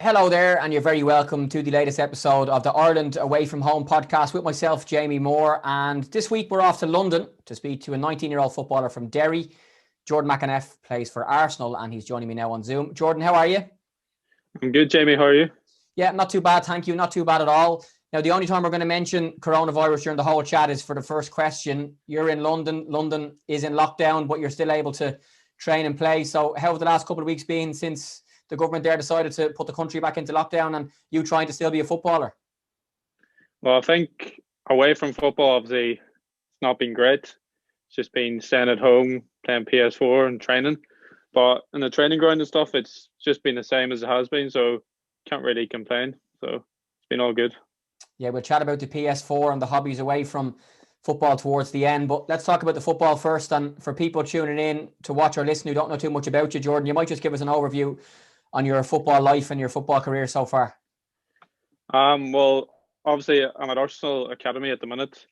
Hello there, and you're very welcome to the latest episode of the Ireland Away From Home podcast with myself, Jamie Moore. And this week we're off to London to speak to a 19-year-old footballer from Derry. Jordan McEneff plays for Arsenal, and he's joining me now on Zoom. Jordan, how are you? I'm good, Jamie. How are you? Yeah, not too bad, thank you. Not too bad at all. Now, the only time we're going to mention coronavirus during the whole chat is for the first question. You're in London. London is in lockdown, but you're still able to train and play. So how have the last couple of weeks been since the government there decided to put the country back into lockdown and you trying to still be a footballer? Well, I think away from football, obviously, it's not been great. It's just been staying at home, playing PS4 and training. But in the training ground and stuff, it's just been the same as it has been. So can't really complain. So it's been all good. Yeah, we'll chat about the PS4 and the hobbies away from football towards the end. But let's talk about the football first. And for people tuning in to watch or listen who don't know too much about you, Jordan, you might just give us an overview on your football life and your football career so far. Well, obviously, I'm at Arsenal Academy at the minute.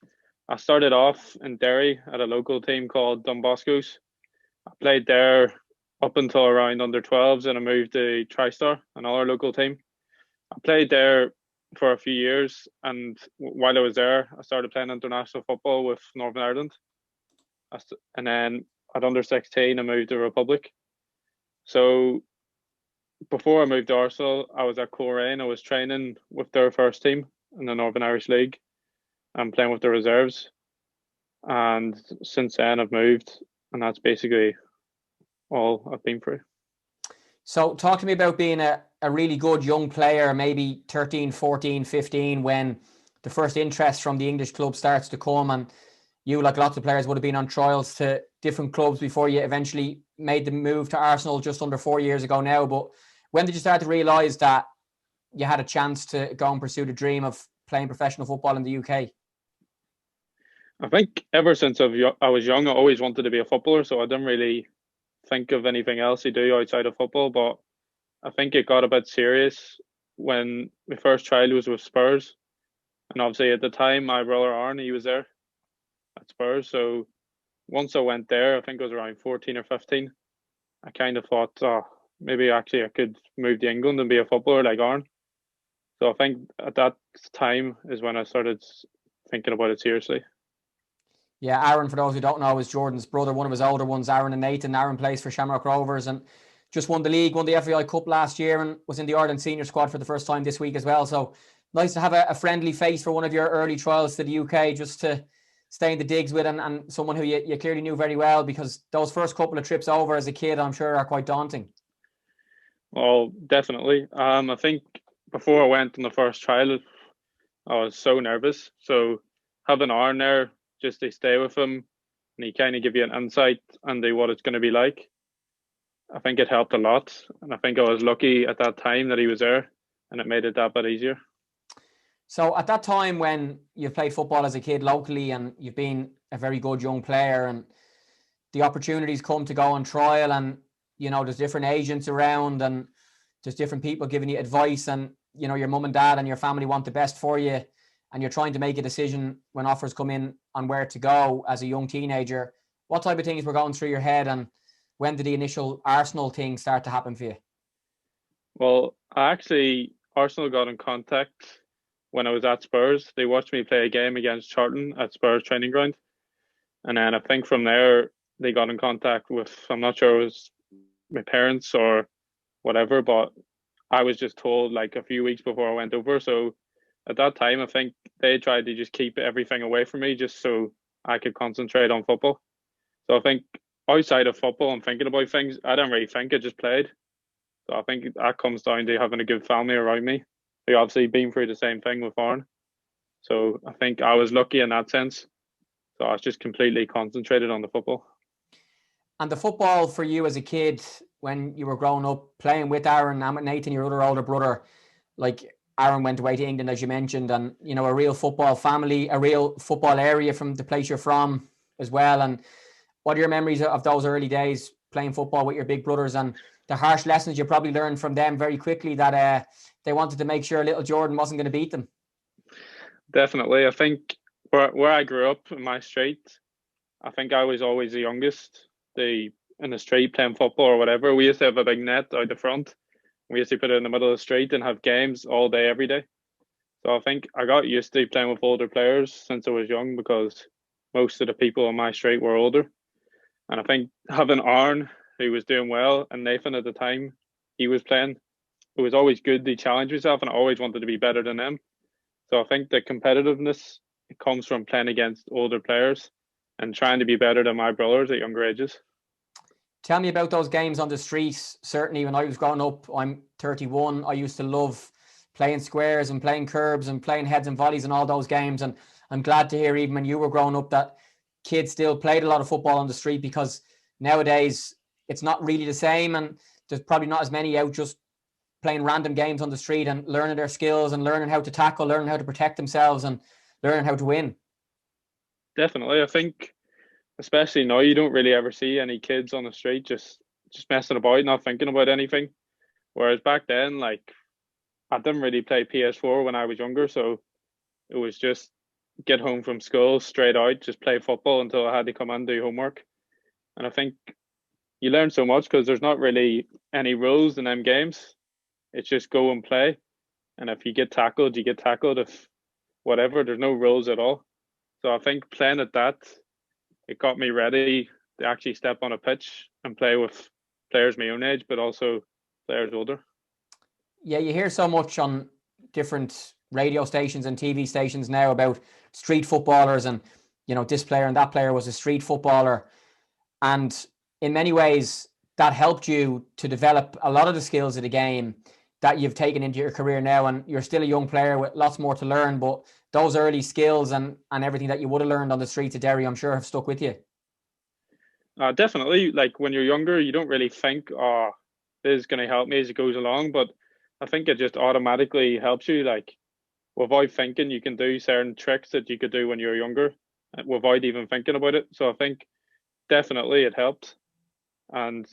I started off in Derry at a local team called Don Bosco's. I played there up until around under 12s, and I moved to TriStar, another local team. I played there for a few years, and while I was there, I started playing international football with Northern Ireland. And then at under 16, I moved to Republic. So before I moved to Arsenal, I was at Coleraine. I was training with their first team in the Northern Irish League and playing with the reserves. And since then, I've moved, and that's basically all I've been through. So talk to me about being a really good young player, maybe 13, 14, 15, when the first interest from the English club starts to come, and you, like lots of players, would have been on trials to different clubs before you eventually made the move to Arsenal just under 4 years ago now. But when did you start to realise that you had a chance to go and pursue the dream of playing professional football in the UK? I think ever since I was young, I always wanted to be a footballer, so I didn't really think of anything else to do outside of football. But I think it got a bit serious when my first trial was with Spurs. And obviously at the time, my brother Aaron, he was there at Spurs. So once I went there, I think I was around 14 or 15, I kind of thought, oh, maybe actually I could move to England and be a footballer like Aaron. So I think at that time is when I started thinking about it seriously. Yeah, Aaron, for those who don't know, is Jordan's brother, one of his older ones, Aaron and Nathan. Aaron plays for Shamrock Rovers and just won the league, won the FAI Cup last year, and was in the Ireland senior squad for the first time this week as well. So nice to have a friendly face for one of your early trials to the UK, just to stay in the digs with, and someone who you clearly knew very well, because those first couple of trips over as a kid, I'm sure, are quite daunting. Well, definitely. I think before I went on the first trial, I was so nervous. So having Aaron there just to stay with him, and he kind of give you an insight into what it's going to be like, I think it helped a lot. And I think I was lucky at that time that he was there, and it made it that bit easier. So at that time when you've played football as a kid locally and you've been a very good young player, and the opportunities come to go on trial, and there's different agents around and there's different people giving you advice, and your mum and dad and your family want the best for you, and you're trying to make a decision when offers come in on where to go as a young teenager. What type of things were going through your head, and when did the initial Arsenal thing start to happen for you? Well, Arsenal got in contact when I was at Spurs. They watched me play a game against Charlton at Spurs training ground. And then I think from there, they got in contact with, I'm not sure it was my parents or whatever, but I was just told like a few weeks before I went over. So at that time, I think they tried to just keep everything away from me just so I could concentrate on football. So I think outside of football and thinking about things, I didn't really think, I just played. So I think that comes down to having a good family around me. They obviously been through the same thing with Aaron. So I think I was lucky in that sense. So I was just completely concentrated on the football. And the football for you as a kid, when you were growing up, playing with Aaron and with Nathan, your other older brother, like Aaron went away to England, as you mentioned, and, a real football family, a real football area from the place you're from as well. And what are your memories of those early days playing football with your big brothers, and the harsh lessons you probably learned from them very quickly that they wanted to make sure little Jordan wasn't going to beat them? Definitely. I think where I grew up in my street, I think I was always the youngest. In the street playing football or whatever. We used to have a big net out the front, We used to put it in the middle of the street and have games all day, every day. So I think I got used to playing with older players since I was young because most of the people on my street were older. And I think having Aaron, who was doing well, and Nathan at the time, he was playing, it was always good to challenge yourself, and I always wanted to be better than them. So I think the competitiveness, it comes from playing against older players and trying to be better than my brothers at younger ages. Tell me about those games on the streets. Certainly when I was growing up, I'm 31, I used to love playing squares and playing curbs and playing heads and volleys and all those games. And I'm glad to hear, even when you were growing up, that kids still played a lot of football on the street, because nowadays it's not really the same, and there's probably not as many out just playing random games on the street and learning their skills and learning how to tackle, learning how to protect themselves, and learning how to win. Definitely. I think, especially now, you don't really ever see any kids on the street just messing about, not thinking about anything. Whereas back then, like, I didn't really play PS4 when I was younger, so it was just get home from school, straight out, just play football until I had to come and do homework. And I think you learn so much because there's not really any rules in them games. It's just go and play. And if you get tackled, you get tackled. If whatever, there's no rules at all. So I think playing at that, it got me ready to actually step on a pitch and play with players my own age, but also players older. Yeah, you hear so much on different radio stations and TV stations now about street footballers, and this player and that player was a street footballer, and in many ways that helped you to develop a lot of the skills of the game that you've taken into your career now. And you're still a young player with lots more to learn, but those early skills and everything that you would have learned on the streets of Derry, I'm sure, have stuck with you. Definitely. Like when you're younger, you don't really think, oh, this is going to help me as it goes along. But I think it just automatically helps you. Like without thinking, you can do certain tricks that you could do when you're younger without even thinking about it. So I think definitely it helped. And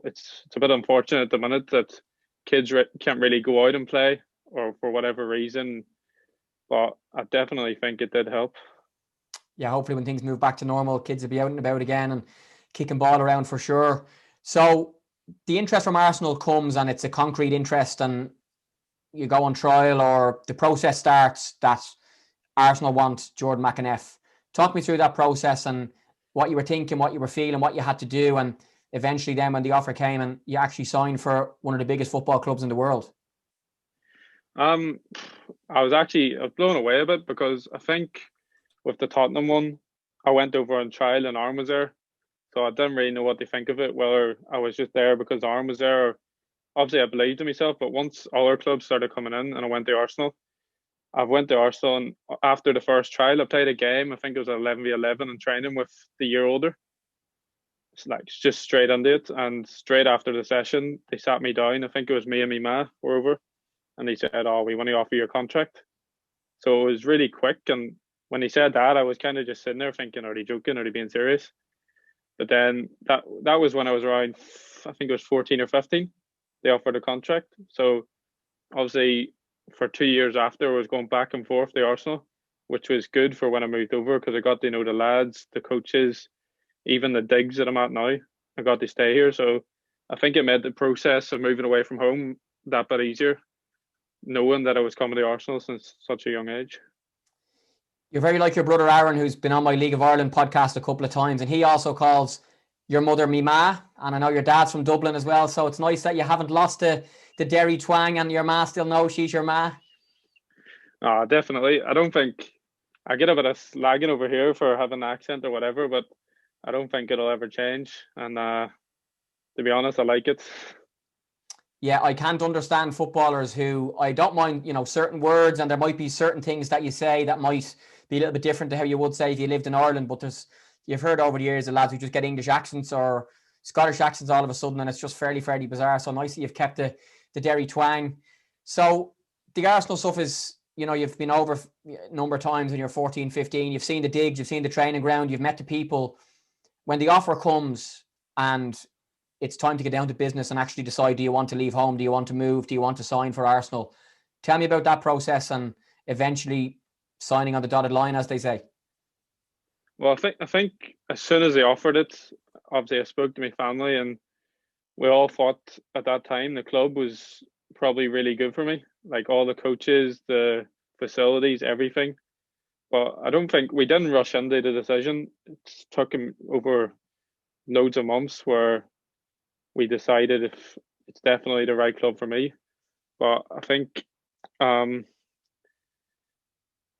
it's a bit unfortunate at the minute that kids can't really go out and play, or for whatever reason. But I definitely think it did help. Yeah, hopefully when things move back to normal, kids will be out and about again and kicking ball around for sure. So the interest from Arsenal comes, and it's a concrete interest, and you go on trial, or the process starts that Arsenal want Jordan McEneff. Talk me through that process and what you were thinking, what you were feeling, what you had to do, and eventually then when the offer came and you actually signed for one of the biggest football clubs in the world. I was blown away a bit because I think with the Tottenham one, I went over on trial and Arm was there. So I didn't really know what to think of it, whether I was just there because Arm was there. Or, obviously, I believed in myself, but once other clubs started coming in and I went to Arsenal, I went to Arsenal, and after the first trial, I played a game. I think it was 11v11 in training with the year older. It's like just straight into it. And straight after the session, they sat me down. I think it was me and my ma were over. And they said, oh, we want to offer you a contract. So it was really quick. And when he said that, I was kind of just sitting there thinking, are they joking? Are they being serious? But then that was when I was around, I think it was 14 or 15. They offered a contract. So obviously for 2 years after, I was going back and forth to Arsenal, which was good for when I moved over because I got to know the lads, the coaches, even the digs that I'm at now. I got to stay here. So I think it made the process of moving away from home that bit easier, knowing that I was coming to Arsenal since such a young age. You're very like your brother Aaron, who's been on my League of Ireland podcast a couple of times, and he also calls your mother me ma, and I know your dad's from Dublin as well, so it's nice that you haven't lost the Derry twang and your ma still knows she's your ma. Definitely. I don't think I get a bit of slagging over here for having an accent or whatever, but I don't think it'll ever change. And to be honest, I like it. Yeah, I can't understand footballers who, I don't mind, certain words, and there might be certain things that you say that might be a little bit different to how you would say if you lived in Ireland, but you've heard over the years of lads who just get English accents or Scottish accents all of a sudden, and it's just fairly bizarre. So nice that you've kept the Derry twang. So the Arsenal stuff is, you've been over a number of times when you're 14, 15, you've seen the digs, you've seen the training ground, you've met the people. When the offer comes and it's time to get down to business and actually decide, do you want to leave home? Do you want to move? Do you want to sign for Arsenal? Tell me about that process and eventually signing on the dotted line, as they say. Well, I think as soon as they offered it, obviously I spoke to my family, and we all thought at that time the club was probably really good for me, like all the coaches, the facilities, everything. But I don't think we didn't rush into the decision. It took him over loads of months where we decided if it's definitely the right club for me. But I think um,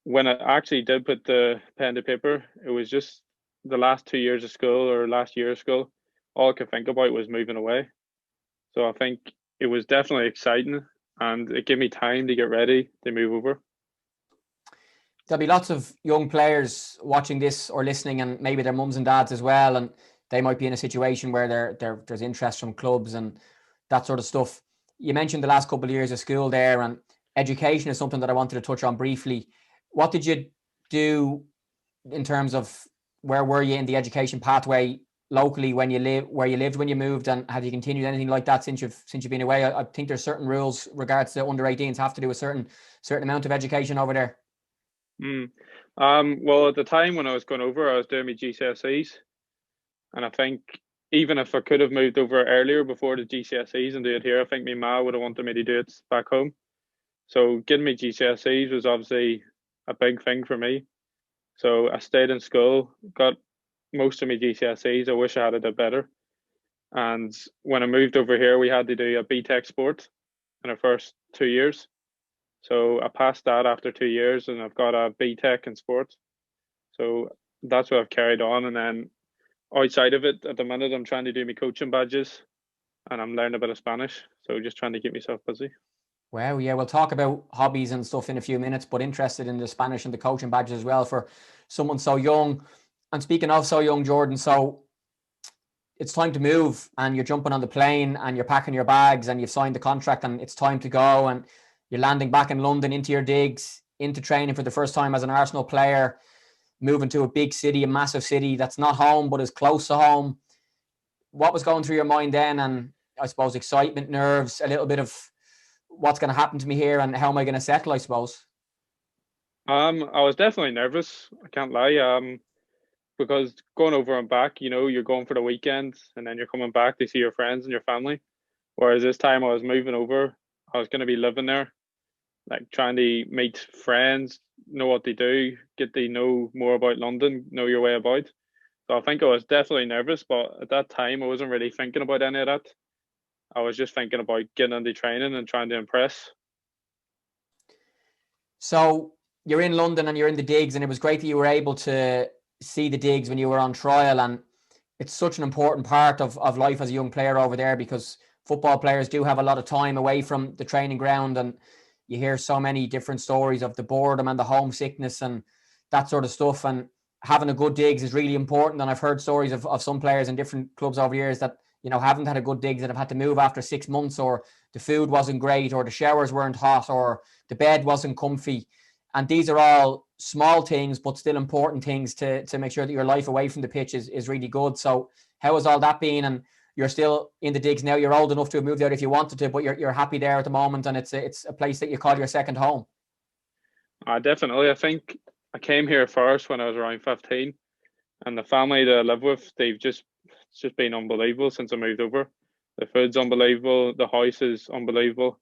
when I actually did put the pen to paper, it was just the last 2 years of school or last year of school. All I could think about was moving away. So I think it was definitely exciting, and it gave me time to get ready to move over. There'll be lots of young players watching this or listening, and maybe their mums and dads as well, and they might be in a situation where there's interest from clubs and that sort of stuff. You mentioned the last couple of years of school there, and education is something that I wanted to touch on briefly. What did you do in terms of where were you in the education pathway locally when you live where you lived when you moved, and have you continued anything like that since you've been away? I think there's certain rules regards to under 18s have to do a certain amount of education over there. Mm. Well, at the time when I was going over, I was doing my GCSEs, and I think even if I could have moved over earlier before the GCSEs and do it here, I think my ma would have wanted me to do it back home. So getting me GCSEs was obviously a big thing for me. So I stayed in school, got most of my GCSEs. I wish I had done better. And when I moved over here, we had to do a BTEC sport in the first 2 years. So I passed that after 2 years, and I've got a BTEC in sport. So that's what I've carried on. And then outside of it, at the minute, I'm trying to do my coaching badges, and I'm learning a bit of Spanish. So just trying to keep myself busy. Wow, yeah, we'll talk about hobbies and stuff in a few minutes, but interested in the Spanish and the coaching badges as well for someone so young. And speaking of so young, Jordan, so it's time to move and you're jumping on the plane and you're packing your bags and you've signed the contract and it's time to go and you're landing back in London into your digs, into training for the first time as an Arsenal player, moving to a big city, a massive city that's not home but is close to home. What was going through your mind then? And I suppose excitement, nerves, a little bit of what's going to happen to me here and how am I going to settle, I suppose. I was definitely nervous. I can't lie. Because going over and back, you're going for the weekend and then you're coming back to see your friends and your family. Whereas this time I was moving over, I was going to be living there, like trying to meet friends, know what they do, get to know more about London, know your way about. So I think I was definitely nervous, but at that time I wasn't really thinking about any of that. I was just thinking about getting into training and trying to impress. So you're in London and you're in the digs, and it was great that you were able to see the digs when you were on trial. And it's such an important part of life as a young player over there, because football players do have a lot of time away from the training ground, and you hear so many different stories of the boredom and the homesickness and that sort of stuff. And having a good digs is really important. And I've heard stories of some players in different clubs over the years that, haven't had a good digs and have had to move after 6 months, or the food wasn't great, or the showers weren't hot, or the bed wasn't comfy. And these are all small things, but still important things to make sure that your life away from the pitch is really good. So how has all that been? And you're still in the digs now. You're old enough to have moved out if you wanted to, but you're happy there at the moment, and it's a place that you call your second home. Definitely. I think I came here first when I was around 15, and the family that I live with, it's just been unbelievable since I moved over. The food's unbelievable. The house is unbelievable.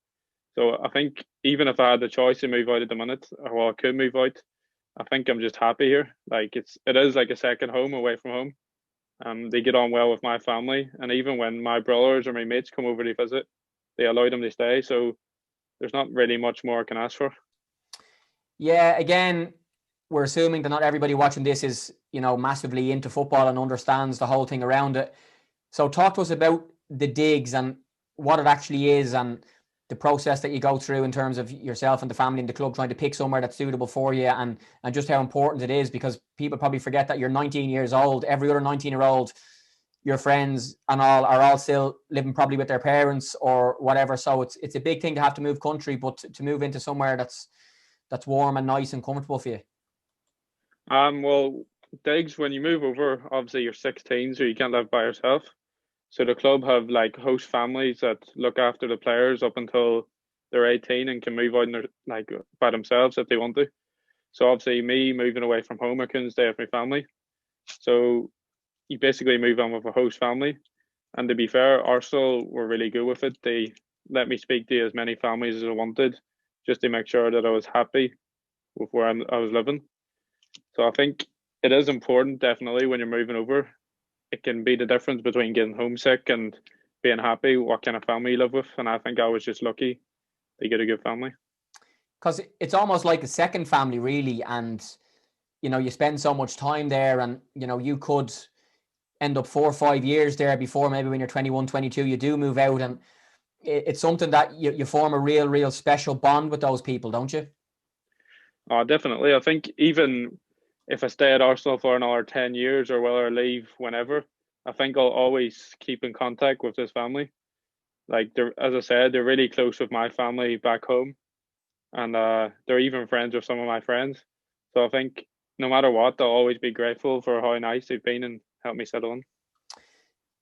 So I think even if I had the choice to move out at the minute, or well, I could move out, I think I'm just happy here. Like it is like a second home away from home. They get on well with my family, and even when my brothers or my mates come over to visit, they allow them to stay. So there's not really much more I can ask for. Yeah, again, we're assuming that not everybody watching this is, massively into football and understands the whole thing around it. So talk to us about the digs and what it actually is, and the process that you go through in terms of yourself and the family and the club trying to pick somewhere that's suitable for you, and just how important it is, because people probably forget that you're 19 years old. Every other 19-year-old, your friends and all, are all still living probably with their parents or whatever. So it's a big thing to have to move country, but to move into somewhere that's warm and nice and comfortable for you. Well, digs when you move over, obviously you're 16, so you can't live by yourself. So the club have like host families that look after the players up until they're 18 and can move out like by themselves if they want to. So obviously me moving away from home, I couldn't stay with my family. So you basically move on with a host family. And to be fair, Arsenal were really good with it. They let me speak to as many families as I wanted, just to make sure that I was happy with where I was living. So I think it is important, definitely, when you're moving over. It can be the difference between getting homesick and being happy, what kind of family you live with. And I think I was just lucky to get a good family. Because it's almost like a second family, really. And, you know, you spend so much time there, and, you know, you could end up 4 or 5 years there before maybe when you're 21, 22, you do move out. And it's something that you form a real special bond with those people, don't you? Oh, definitely. I think even if I stay at Arsenal for another 10 years or whether I leave whenever, I think I'll always keep in contact with this family. Like, as I said, they're really close with my family back home, and they're even friends with some of my friends. So I think no matter what, they'll always be grateful for how nice they've been and helped me settle in.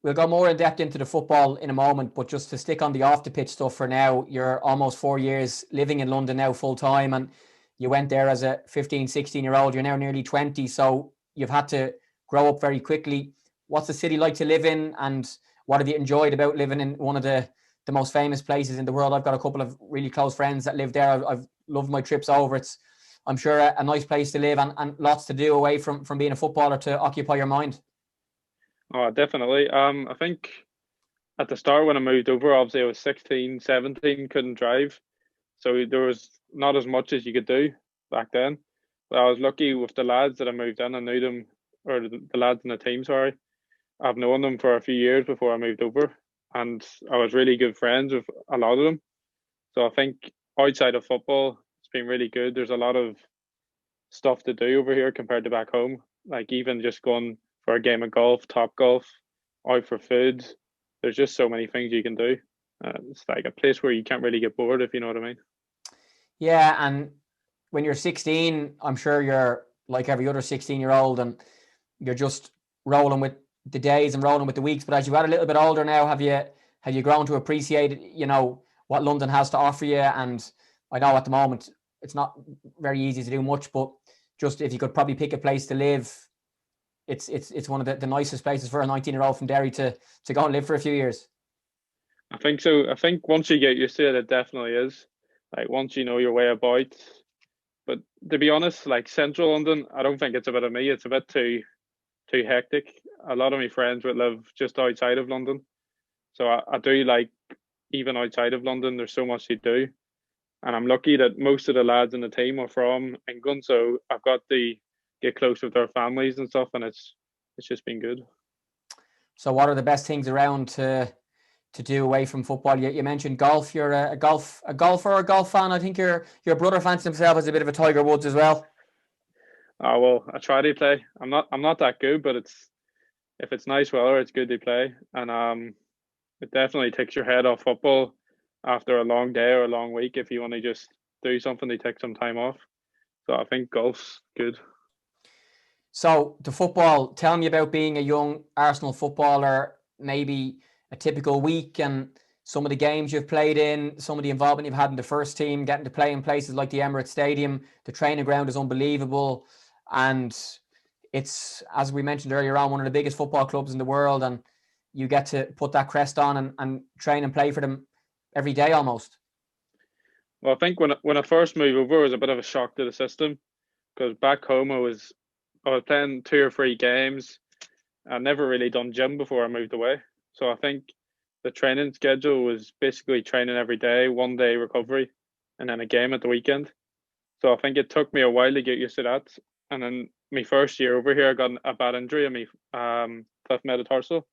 We'll go more in depth into the football in a moment, but just to stick on the off the pitch stuff for now, you're almost 4 years living in London now full time, and you went there as a 15, 16-year-old. You're now nearly 20, so you've had to grow up very quickly. What's the city like to live in, and what have you enjoyed about living in one of the most famous places in the world? I've got a couple of really close friends that live there. I've loved my trips over. It's, I'm sure, a nice place to live, and lots to do away from being a footballer to occupy your mind. Oh, definitely. I think at the start when I moved over, obviously I was 16, 17, couldn't drive. So there was not as much as you could do back then. But I was lucky with the lads that I moved in. I knew them, or the lads in the team, sorry. I've known them for a few years before I moved over. And I was really good friends with a lot of them. So I think outside of football, it's been really good. There's a lot of stuff to do over here compared to back home. Like even just going for a game of golf, top golf, out for food. There's just so many things you can do. It's like a place where you can't really get bored, if you know what I mean. Yeah, and when you're 16, I'm sure you're like every other 16-year-old, and you're just rolling with the days and rolling with the weeks. But as you got a little bit older now, have you grown to appreciate, you know, what London has to offer you? And I know at the moment it's not very easy to do much, but just if you could probably pick a place to live, it's one of the nicest places for a 19-year-old from Derry to go and live for a few years. I think so. I think once you get used to it, it definitely is. Like once you know your way about. But to be honest, like central London, I don't think it's a bit of me. It's a bit too hectic. A lot of my friends would live just outside of London. So I do like even outside of London, there's so much to do. And I'm lucky that most of the lads in the team are from England. So I've got to get close with their families and stuff, and it's just been good. So what are the best things around to do away from football? You mentioned golf. You're a golfer or a golf fan. I think your brother fancies himself as a bit of a Tiger Woods as well. Oh well, I try to play. I'm not that good, but it's if it's nice weather, it's good to play. And it definitely takes your head off football after a long day or a long week if you want to just do something to take some time off. So I think golf's good. So the football, tell me about being a young Arsenal footballer, maybe a typical week and some of the games you've played in, some of the involvement you've had in the first team, getting to play in places like the Emirates Stadium. The training ground is unbelievable. And it's, as we mentioned earlier on, one of the biggest football clubs in the world. And you get to put that crest on and train and play for them every day almost. Well, I think when I first moved over, it was a bit of a shock to the system because back home I was playing 2 or 3 games. I never really done gym before I moved away, so I think the training schedule was basically training every day, 1 day recovery, and then a game at the weekend. So I think it took me a while to get used to that. And then my first year over here, I got a bad injury in my fifth metatarsal.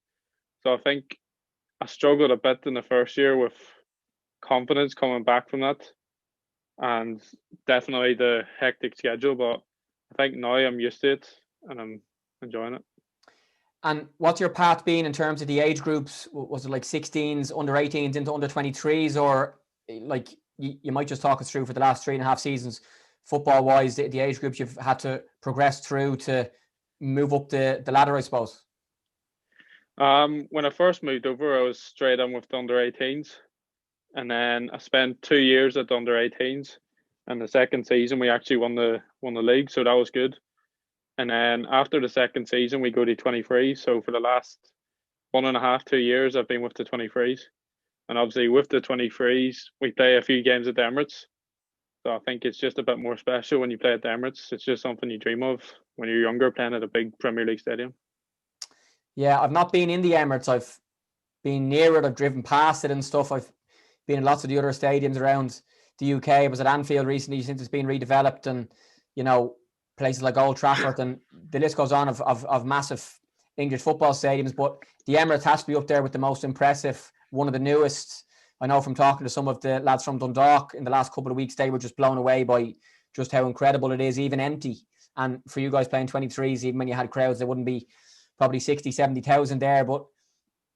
So I think I struggled a bit in the first year with confidence coming back from that, and definitely the hectic schedule. But I think now I'm used to it and I'm enjoying it. And what's your path been in terms of the age groups? Was it like 16s, under 18s into under 23s, or like you might just talk us through for the last 3.5 seasons, football wise, the age groups you've had to progress through to move up the ladder, I suppose? When I first moved over, I was straight on with the under 18s, and then I spent 2 years at the under 18s. And the second season, we actually won the league, so that was good. And then after the second season, we go to 23. So for the last 1.5, 2 years I've been with the 23s. And obviously with the 23s, we play a few games at the Emirates. So I think it's just a bit more special when you play at the Emirates. It's just something you dream of when you're younger, playing at a big Premier League stadium. Yeah, I've not been in the Emirates. I've been near it. I've driven past it and stuff. I've been in lots of the other stadiums around the UK. I was at Anfield recently since it's been redeveloped, and places like Old Trafford, and the list goes on of massive English football stadiums. But the Emirates has to be up there with the most impressive, one of the newest. I know from talking to some of the lads from Dundalk in the last couple of weeks, they were just blown away by just how incredible it is, even empty. And for you guys playing 23s, even when you had crowds, there wouldn't be probably 60, 70,000 there. But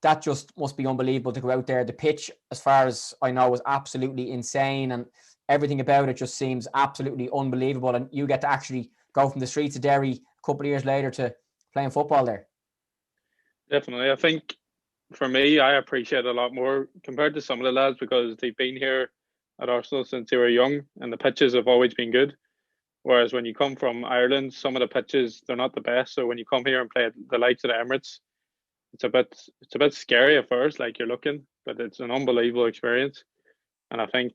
that just must be unbelievable to go out there. The pitch, as far as I know, was absolutely insane, and everything about it just seems absolutely unbelievable. And you get to actually go from the streets of Derry a couple of years later to playing football there. Definitely. I think for me, I appreciate it a lot more compared to some of the lads because they've been here at Arsenal since they were young and the pitches have always been good. Whereas when you come from Ireland, some of the pitches, they're not the best. So when you come here and play at the likes of the Emirates, it's a bit scary at first, like you're looking, but it's an unbelievable experience. And I think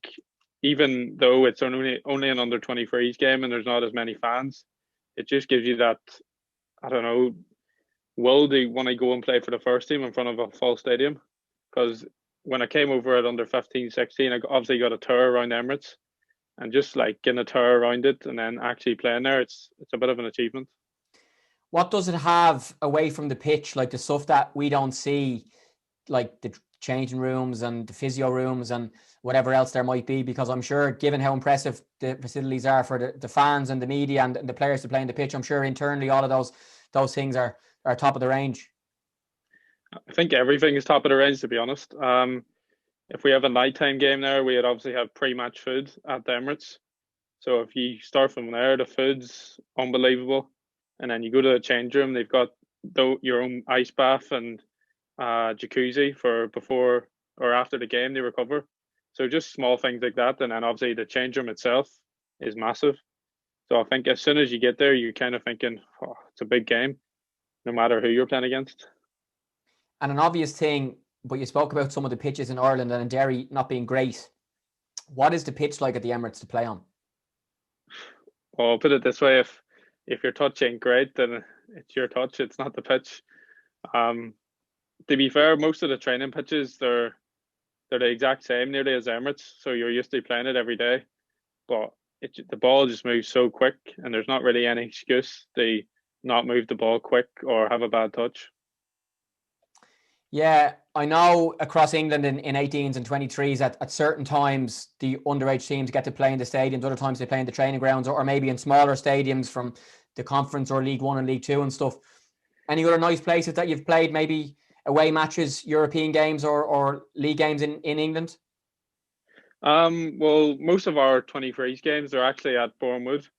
even though it's only an under 23s game and there's not as many fans, it just gives you that, I don't know, will they want to go and play for the first team in front of a full stadium? Because when I came over at under 15, 16, I obviously got a tour around Emirates, and just like getting a tour around it and then actually playing there, it's a bit of an achievement. What does it have away from the pitch, like the stuff that we don't see, like the changing rooms and the physio rooms and whatever else there might be? Because I'm sure, given how impressive the facilities are for the fans and the media and the players to play in the pitch, I'm sure internally all of those things are top of the range. I think everything is top of the range, to be honest. If we have a nighttime game there, we'd obviously have pre-match food at the Emirates. So if you start from there, the food's unbelievable. And then you go to the change room, they've got your own ice bath and jacuzzi for before or after the game they recover. So just small things like that. And then obviously the change room itself is massive. So I think as soon as you get there, you're kind of thinking, oh, it's a big game, no matter who you're playing against. And an obvious thing, but you spoke about some of the pitches in Ireland and in Derry not being great. What is the pitch like at the Emirates to play on? Well, I'll put it this way, if your touch ain't great, then it's your touch, it's not the pitch. To be fair, most of the training pitches, they're the exact same nearly as Emirates, so you're used to playing it every day. But the ball just moves so quick, and there's not really any excuse to not move the ball quick or have a bad touch. Yeah, I know across England in 18s and 23s at certain times the underage teams get to play in the stadiums, other times they play in the training grounds or maybe in smaller stadiums from the Conference or League One and League Two and stuff. Any other nice places that you've played, maybe away matches, European games or league games in England? Well, most of our 23s games are actually at Bournemouth.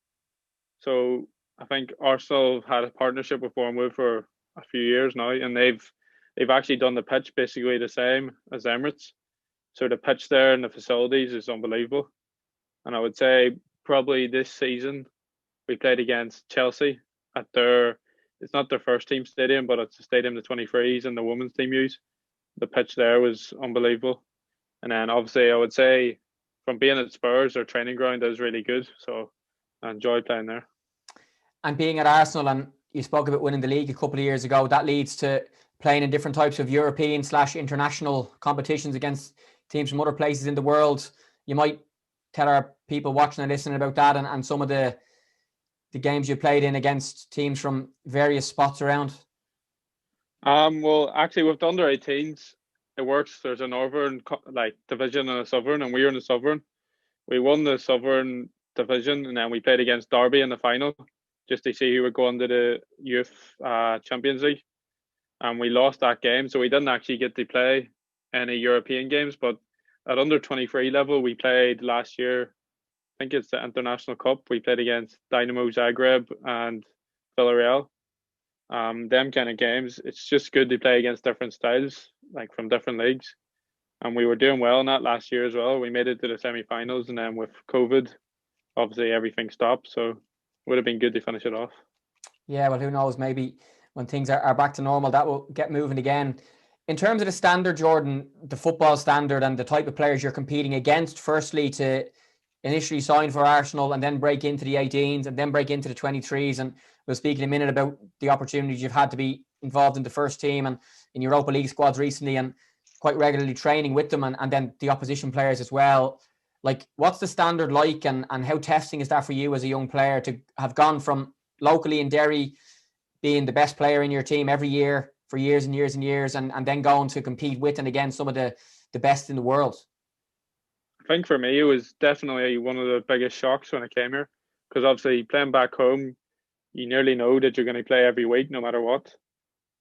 So I think Arsenal had a partnership with Bournemouth for a few years now, and they've actually done the pitch basically the same as Emirates. So the pitch there and the facilities is unbelievable. And I would say probably this season we played against Chelsea at it's not their first team stadium, but it's the stadium the 23s and the women's team use. The pitch there was unbelievable. And then obviously I would say from being at Spurs, their training ground is really good. So I enjoy playing there. And being at Arsenal, and you spoke about winning the league a couple of years ago, that leads to playing in different types of European/international competitions against teams from other places in the world. You might tell our people watching and listening about that and some of the games you played in against teams from various spots around. Well, actually, with the under 18s, it works. There's a northern division and a southern, and we were in the southern. We won the southern division, and then we played against Derby in the final, just to see who would go into the youth Champions League. And we lost that game, so we didn't actually get to play any European games. But at under 23 level, we played last year. I think it's the International Cup. We played against Dynamo Zagreb and Villarreal. Them kind of games, it's just good to play against different styles, like from different leagues. And we were doing well in that last year as well. We made it to the semi-finals, and then with COVID, obviously everything stopped. So it would have been good to finish it off. Yeah, well, who knows? Maybe when things are back to normal, that will get moving again. in terms of the standard, Jordan, the football standard and the type of players you're competing against, firstly to initially sign for Arsenal and then break into the 18s and then break into the 23s. And we'll speak in a minute about the opportunities you've had to be involved in the first team and in Europa League squads recently and quite regularly training with them and then the opposition players as well. Like, what's the standard like and how testing is that for you as a young player to have gone from locally in Derry being the best player in your team every year for years and years and years and then going to compete with and against some of the best in the world? I think for me, it was definitely one of the biggest shocks when I came here, because obviously playing back home, you nearly know that you're going to play every week, no matter what.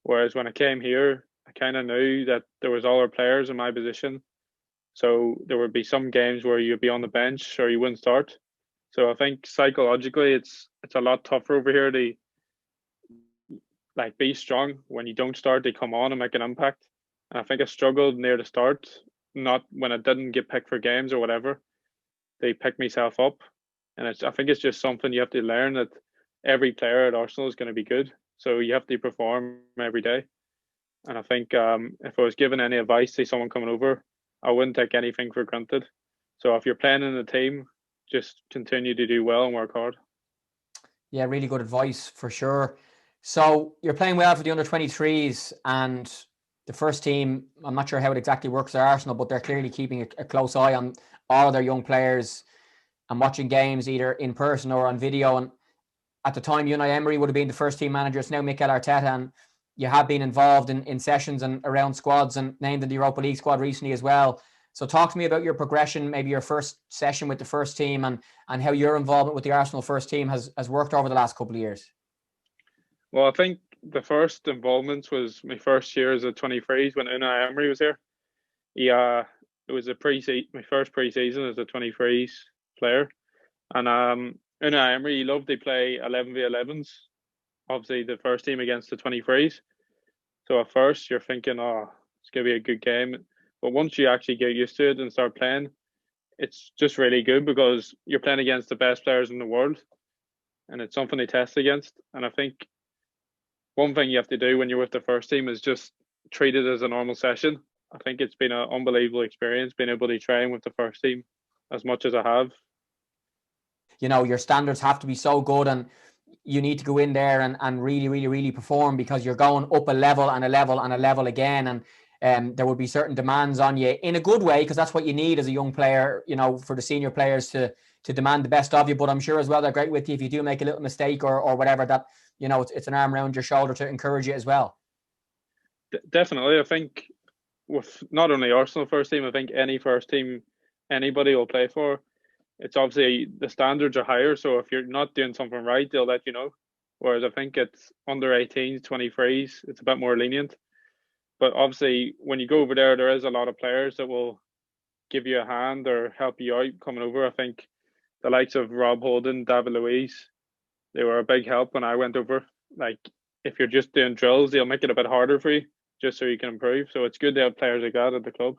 Whereas when I came here, I kind of knew that there was other players in my position, so there would be some games where you'd be on the bench or you wouldn't start. So I think psychologically, it's a lot tougher over here to like be strong. When you don't start, they come on and make an impact. And I think I struggled near the start, not when I didn't get picked for games or whatever. They picked myself up, and I think it's just something you have to learn, that every player at Arsenal is going to be good, so you have to perform every day. And I think if I was given any advice to someone coming over, I wouldn't take anything for granted. So if you're playing in a team, just continue to do well and work hard. Yeah, really good advice for sure. So you're playing well for the under 23s and the first team. I'm not sure how it exactly works at Arsenal, but they're clearly keeping a close eye on all of their young players and watching games either in person or on video. And at the time, Unai Emery would have been the first team manager. It's now Mikel Arteta, and you have been involved in sessions and around squads and named in the Europa League squad recently as well. So talk to me about your progression, maybe your first session with the first team and how your involvement with the Arsenal first team has worked over the last couple of years. Well, I think the first involvement was my first year as a 23s when Unai Emery was here. It was my first pre-season as a 23s player. And Unai Emery, he loved to play 11v11s, obviously the first team against the 23s. So at first you're thinking, oh, it's going to be a good game. But once you actually get used to it and start playing, it's just really good because you're playing against the best players in the world, and it's something to test against. And I think one thing you have to do when you're with the first team is just treat it as a normal session. I think it's been an unbelievable experience being able to train with the first team as much as I have. You know, your standards have to be so good and you need to go in there and really, really, really perform because you're going up a level and a level and a level again. And there will be certain demands on you in a good way, because that's what you need as a young player, you know, for the senior players to demand the best of you. But I'm sure as well they're great with you if you do make a little mistake or whatever, that, you know, it's an arm around your shoulder to encourage you as well. Definitely. I think with not only Arsenal first team, I think any first team anybody will play for, it's obviously the standards are higher. So if you're not doing something right, they'll let you know. Whereas I think it's under 18s, 23s, it's a bit more lenient. But obviously, when you go over there, there is a lot of players that will give you a hand or help you out coming over. I think the likes of Rob Holden, David Luiz, they were a big help when I went over. Like, if you're just doing drills, they'll make it a bit harder for you just so you can improve. So it's good to have players like that at the club.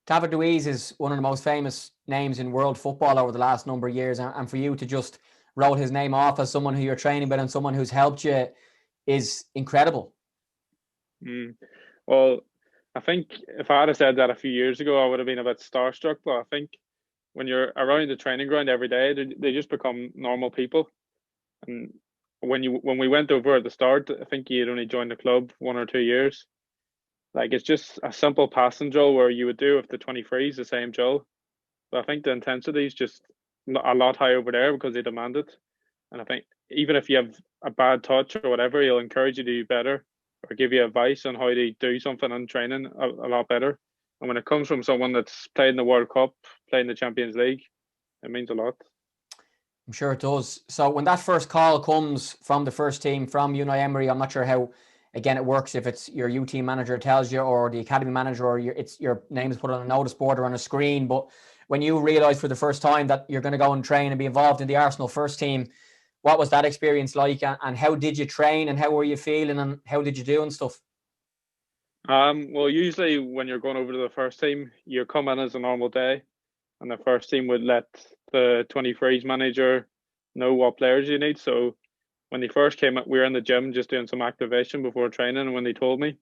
David Luiz is one of the most famous names in world football over the last number of years. And for you to just roll his name off as someone who you're training with and someone who's helped you is incredible. Well, I think if I had said that a few years ago, I would have been a bit starstruck. But I think when you're around the training ground every day, they just become normal people. And when we went over at the start, I think he had only joined the club 1 or 2 years. Like, it's just a simple passing drill where you would do with the 23s, the same drill. But I think the intensity is just a lot higher over there because they demand it. And I think even if you have a bad touch or whatever, he'll encourage you to do better or give you advice on how to do something in training a lot better. And when it comes from someone that's played in the World Cup, played in the Champions League, it means a lot. I'm sure it does. So when that first call comes from the first team, from Unai Emery, I'm not sure how, again, it works, if it's your U team manager tells you or the academy manager or your name is put on a notice board or on a screen. But when you realise for the first time that you're going to go and train and be involved in the Arsenal first team, what was that experience like, and how did you train and how were you feeling and how did you do and stuff? Well, usually when you're going over to the first team, you come in as a normal day, and the first team would let the 23s manager know what players you need. So when they first came up, we were in the gym just doing some activation before training, and when they told me,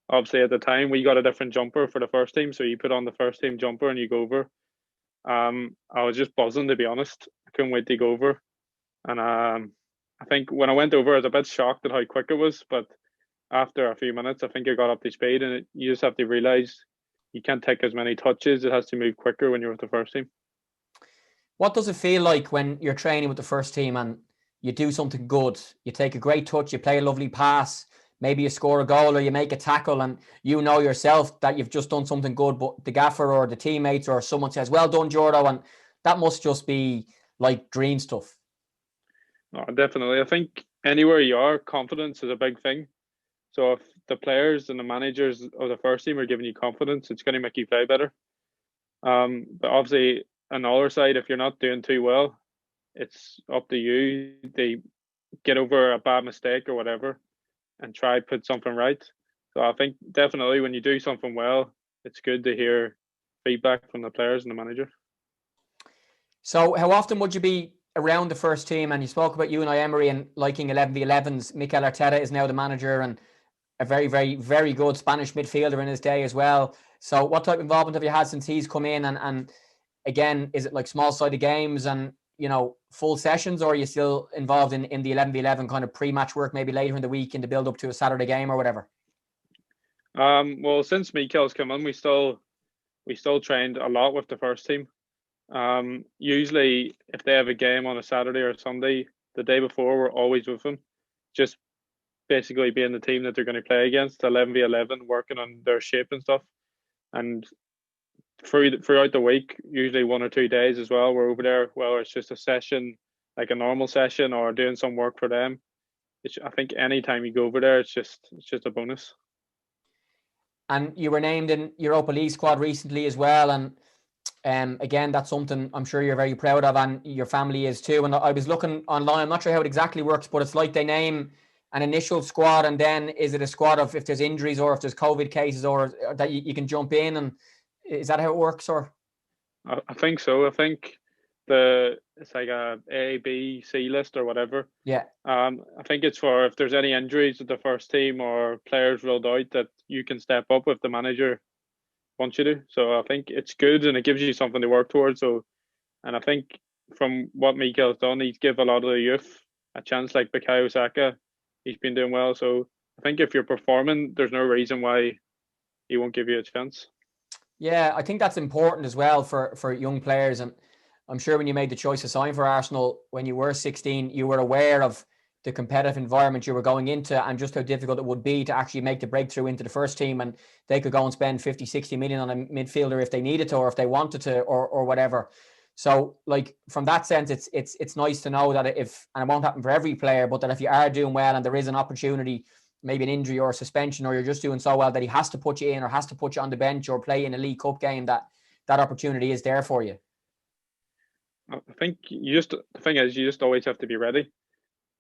obviously at the time we got a different jumper for the first team, so you put on the first team jumper and you go over. I was just buzzing, to be honest. I couldn't wait to go over, and I think when I went over, I was a bit shocked at how quick it was, but after a few minutes, I think I got up to speed, and you just have to realize you can't take as many touches. It has to move quicker when you're with the first team. What does it feel like when you're training with the first team and you do something good? You take a great touch, you play a lovely pass, maybe you score a goal or you make a tackle, and you know yourself that you've just done something good, but the gaffer or the teammates or someone says, "Well done, Jordo," and that must just be like dream stuff. No, definitely. I think anywhere you are, confidence is a big thing. So if the players and the managers of the first team are giving you confidence, it's going to make you play better. But obviously, on the other side, if you're not doing too well, it's up to you to get over a bad mistake or whatever and try put something right. So I think definitely when you do something well, it's good to hear feedback from the players and the manager. So how often would you be around the first team? And you spoke about Unai Emery and liking 11v11s. Mikel Arteta is now the manager and a very, very, very good Spanish midfielder in his day as well. So what type of involvement have you had since he's come in? And again, is it like small-sided games and, full sessions, or are you still involved in the 11v11 kind of pre-match work, maybe later in the week in the build-up to a Saturday game or whatever? Well, since Mikel's come in, we still trained a lot with the first team. Usually, if they have a game on a Saturday or Sunday, the day before, we're always with them, just basically being the team that they're going to play against, 11v11, working on their shape and stuff. And throughout the week, usually 1 or 2 days as well, we're over there, whether it's just a session, like a normal session, or doing some work for them. I think anytime you go over there, it's just a bonus. And you were named in Europa League squad recently as well. And again, that's something I'm sure you're very proud of, and your family is too. And I was looking online, I'm not sure how it exactly works, but it's like they name an initial squad, and then is it a squad of if there's injuries or if there's COVID cases, or that you can jump in? And is that how it works? Or I think so. I think it's like a B, C list or whatever. yeah. I think it's for if there's any injuries with the first team or players ruled out, that you can step up if the manager wants you to. So I think it's good and it gives you something to work towards. So, and I think from what Mikel's done, he's give a lot of the youth a chance, like Bukayo Saka. He's been doing well. So I think if you're performing, there's no reason why he won't give you a chance. Yeah, I think that's important as well for young players. And I'm sure when you made the choice to sign for Arsenal when you were 16, you were aware of the competitive environment you were going into and just how difficult it would be to actually make the breakthrough into the first team. And they could go and spend 50, 60 million on a midfielder if they needed to, or if they wanted to, or whatever. So like from that sense, it's nice to know that if, and it won't happen for every player, but that if you are doing well and there is an opportunity, maybe an injury or a suspension, or you're just doing so well that he has to put you in or has to put you on the bench or play in a League Cup game, that opportunity is there for you. I think the thing is, you just always have to be ready.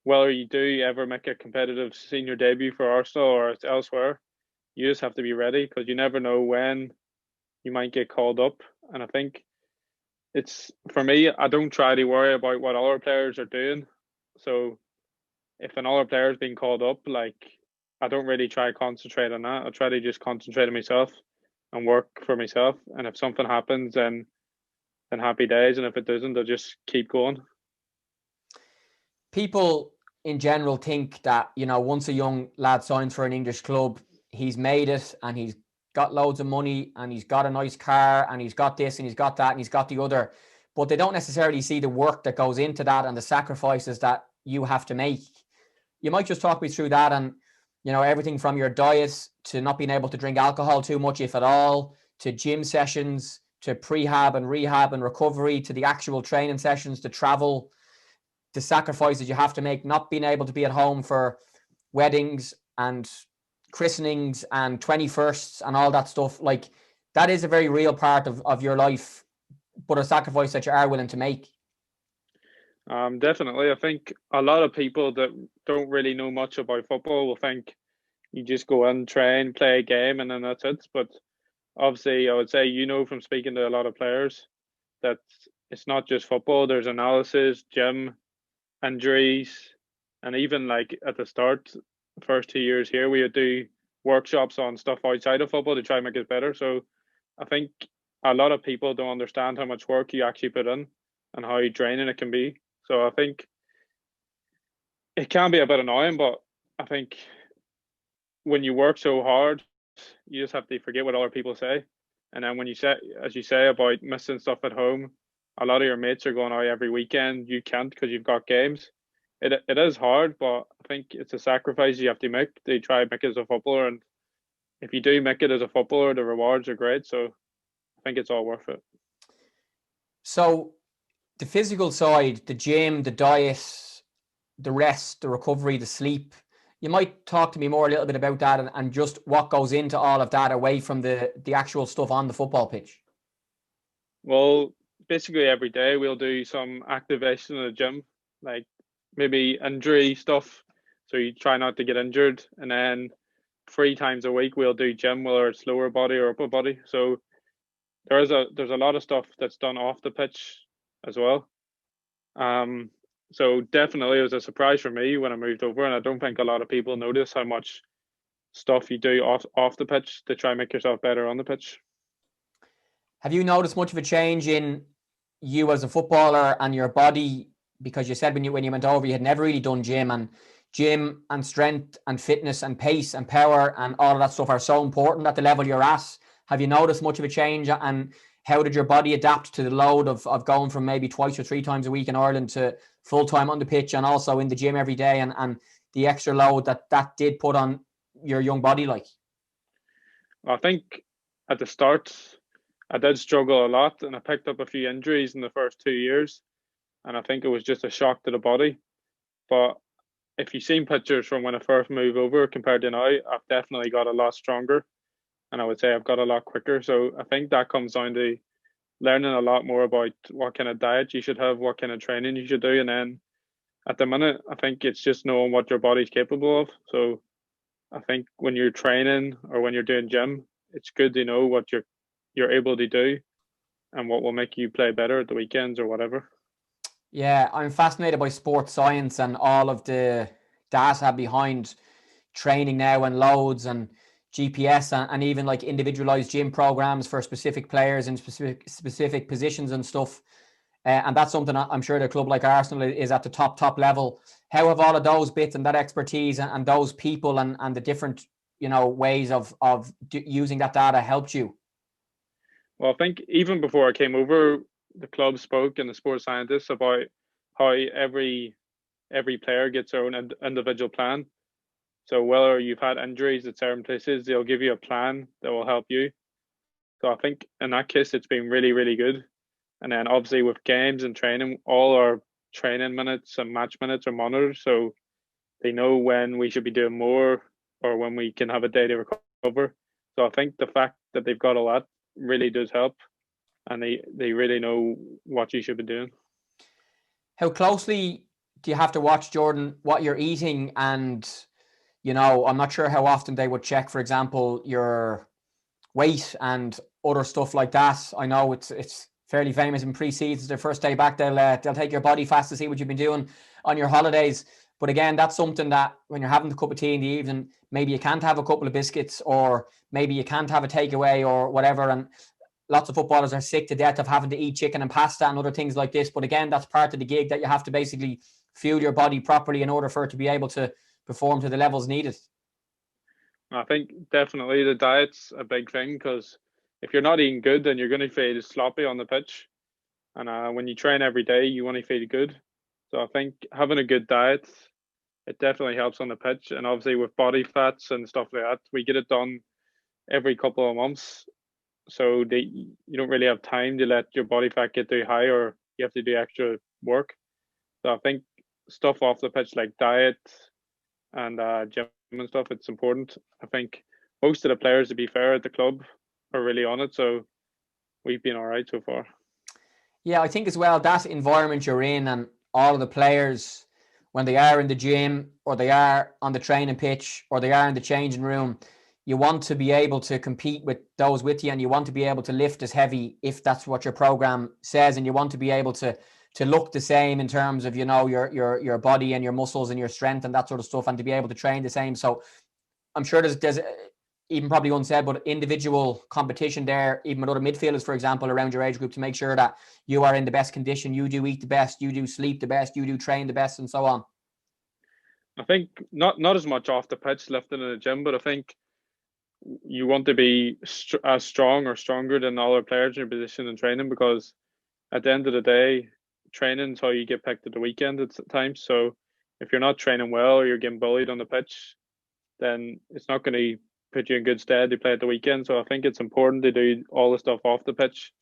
Whether you do ever make a competitive senior debut for Arsenal or it's elsewhere, you just have to be ready because you never know when you might get called up. And I think it's, for me, I don't try to worry about what other players are doing. So if another player is being called up, like, I don't really try to concentrate on that. I try to just concentrate on myself and work for myself. And if something happens, then happy days. And if it doesn't, I'll just keep going. People in general think that, once a young lad signs for an English club, he's made it and he's got loads of money and he's got a nice car and he's got this and he's got that and he's got the other. But they don't necessarily see the work that goes into that and the sacrifices that you have to make. You might just talk me through that, and everything from your diet to not being able to drink alcohol too much, if at all, to gym sessions, to prehab and rehab and recovery, to the actual training sessions, to travel, the sacrifices you have to make, not being able to be at home for weddings and christenings and 21st and all that stuff. Like, that is a very real part of your life, but a sacrifice that you are willing to make. Definitely. I think a lot of people that don't really know much about football will think you just go in, train, play a game, and then that's it. But obviously, I would say, from speaking to a lot of players, that it's not just football. There's analysis, gym, injuries, and even like at the start, the first 2 years here, we would do workshops on stuff outside of football to try and make it better. So I think a lot of people don't understand how much work you actually put in and how draining it can be. So I think it can be a bit annoying, but I think when you work so hard, you just have to forget what other people say. And then when you say, as you say, about missing stuff at home, a lot of your mates are going out every weekend. You can't because you've got games. It is hard, but I think it's a sacrifice you have to make to try and make it as a footballer. And if you do make it as a footballer, the rewards are great. So I think it's all worth it. So the physical side, the gym, the diet, the rest, the recovery, the sleep, you might talk to me more a little bit about that and just what goes into all of that away from the actual stuff on the football pitch. Well, basically every day we'll do some activation in the gym, like maybe injury stuff. So you try not to get injured. And then 3 times a week we'll do gym, whether it's lower body or upper body. So there's a lot of stuff that's done off the pitch as well. So definitely it was a surprise for me when I moved over, and I don't think a lot of people notice how much stuff you do off the pitch to try and make yourself better on the pitch. Have you noticed much of a change in you as a footballer and your body? Because you said when you went over, you had never really done gym and strength and fitness and pace and power and all of that stuff are so important at the level you're at. Have you noticed much of a change, and how did your body adapt to the load of going from maybe 2 or 3 times a week in Ireland to full time on the pitch and also in the gym every day, and the extra load that did put on your young body? Like, I think at the start I did struggle a lot, and I picked up a few injuries in the first 2 years, and I think it was just a shock to the body. But if you've seen pictures from when I first moved over compared to now, I've definitely got a lot stronger, and I would say I've got a lot quicker. So I think that comes down to learning a lot more about what kind of diet you should have, what kind of training you should do, and then at the minute I think it's just knowing what your body's capable of. So I think when you're training or when you're doing gym, it's good to know what you're able to do and what will make you play better at the weekends or whatever. Yeah, I'm fascinated by sports science and all of the data behind training now and loads and GPS and even like individualized gym programs for specific players in specific positions and stuff. And that's something I'm sure a club like Arsenal is at the top level. How have all of those bits and that expertise and those people and the different, ways of using that data helped you? Well, I think even before I came over, the club spoke and the sports scientists about how every player gets their own individual plan. So whether you've had injuries at certain places, they'll give you a plan that will help you. So I think in that case, it's been really, really good. And then obviously with games and training, all our training minutes and match minutes are monitored. So they know when we should be doing more or when we can have a day to recover. So I think the fact that they've got a lot really does help. And they really know what you should be doing. How closely do you have to watch, Jordan, what you're eating? And, I'm not sure how often they would check, for example, your weight and other stuff like that. I know it's fairly famous in pre-seasons. Their first day back, they'll take your body fast to see what you've been doing on your holidays. But again, that's something that when you're having a cup of tea in the evening, maybe you can't have a couple of biscuits, or maybe you can't have a takeaway or whatever. And lots of footballers are sick to death of having to eat chicken and pasta and other things like this. But again, that's part of the gig, that you have to basically fuel your body properly in order for it to be able to perform to the levels needed. I think definitely the diet's a big thing, because if you're not eating good, then you're going to feel sloppy on the pitch. And when you train every day, you want to feel good. So I think having a good diet, it definitely helps on the pitch. And obviously with body fats and stuff like that, we get it done every couple of months. So you don't really have time to let your body fat get too high, or you have to do extra work. So I think stuff off the pitch like diet and gym and stuff, it's important. I think most of the players, to be fair, at the club are really on it. So we've been all right so far. Yeah, I think as well, that environment you're in and all of the players, when they are in the gym or they are on the training pitch or they are in the changing room, you want to be able to compete with those with you, and you want to be able to lift as heavy if that's what your program says, and you want to be able to look the same in terms of, your body and your muscles and your strength and that sort of stuff, and to be able to train the same. So I'm sure there's even probably unsaid, but individual competition there, even with other midfielders, for example, around your age group, to make sure that you are in the best condition, you do eat the best, you do sleep the best, you do train the best, and so on? I think not as much off the pitch, lifting in the gym, but I think you want to be as strong or stronger than all other players in your position in training, because at the end of the day, training is how you get picked at the weekend at times. So if you're not training well or you're getting bullied on the pitch, then it's not going to put you in good stead to play at the weekend. So I think it's important to do all the stuff off the pitch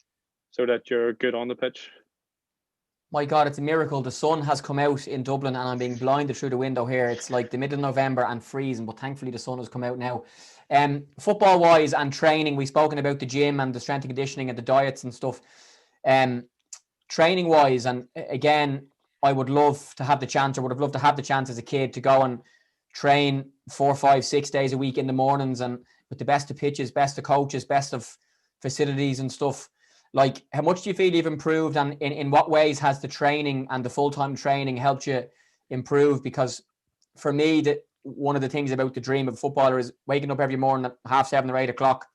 so that you're good on the pitch. My God, it's a miracle. The sun has come out in Dublin and I'm being blinded through the window here. It's like the middle of November and freezing, but thankfully the sun has come out now. Football wise and training, we've spoken about the gym and the strength and conditioning and the diets and stuff. Training wise, and again, I would love to have the chance, or would have loved to have the chance as a kid to go and train 4, 5, 6 days a week in the mornings and with the best of pitches, best of coaches, best of facilities and stuff. Like, how much do you feel you've improved, and in what ways has the training and the full-time training helped you improve? Because for me, one of the things about the dream of a footballer is waking up every morning at 7:30 or 8 o'clock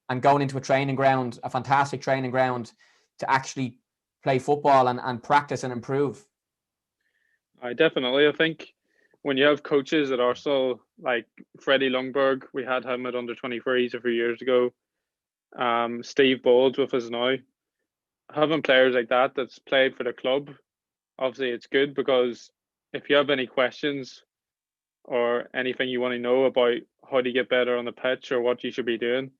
and going into a training ground, a fantastic training ground, to actually play football and practice and improve. I think when you have coaches at Arsenal, like Freddie Lundberg, we had him at under 23s a few years ago. Steve Bowles with us now. Having players like that that's played for the club, obviously it's good, because if you have any questions or anything you want to know about how to get better on the pitch or what you should be doing,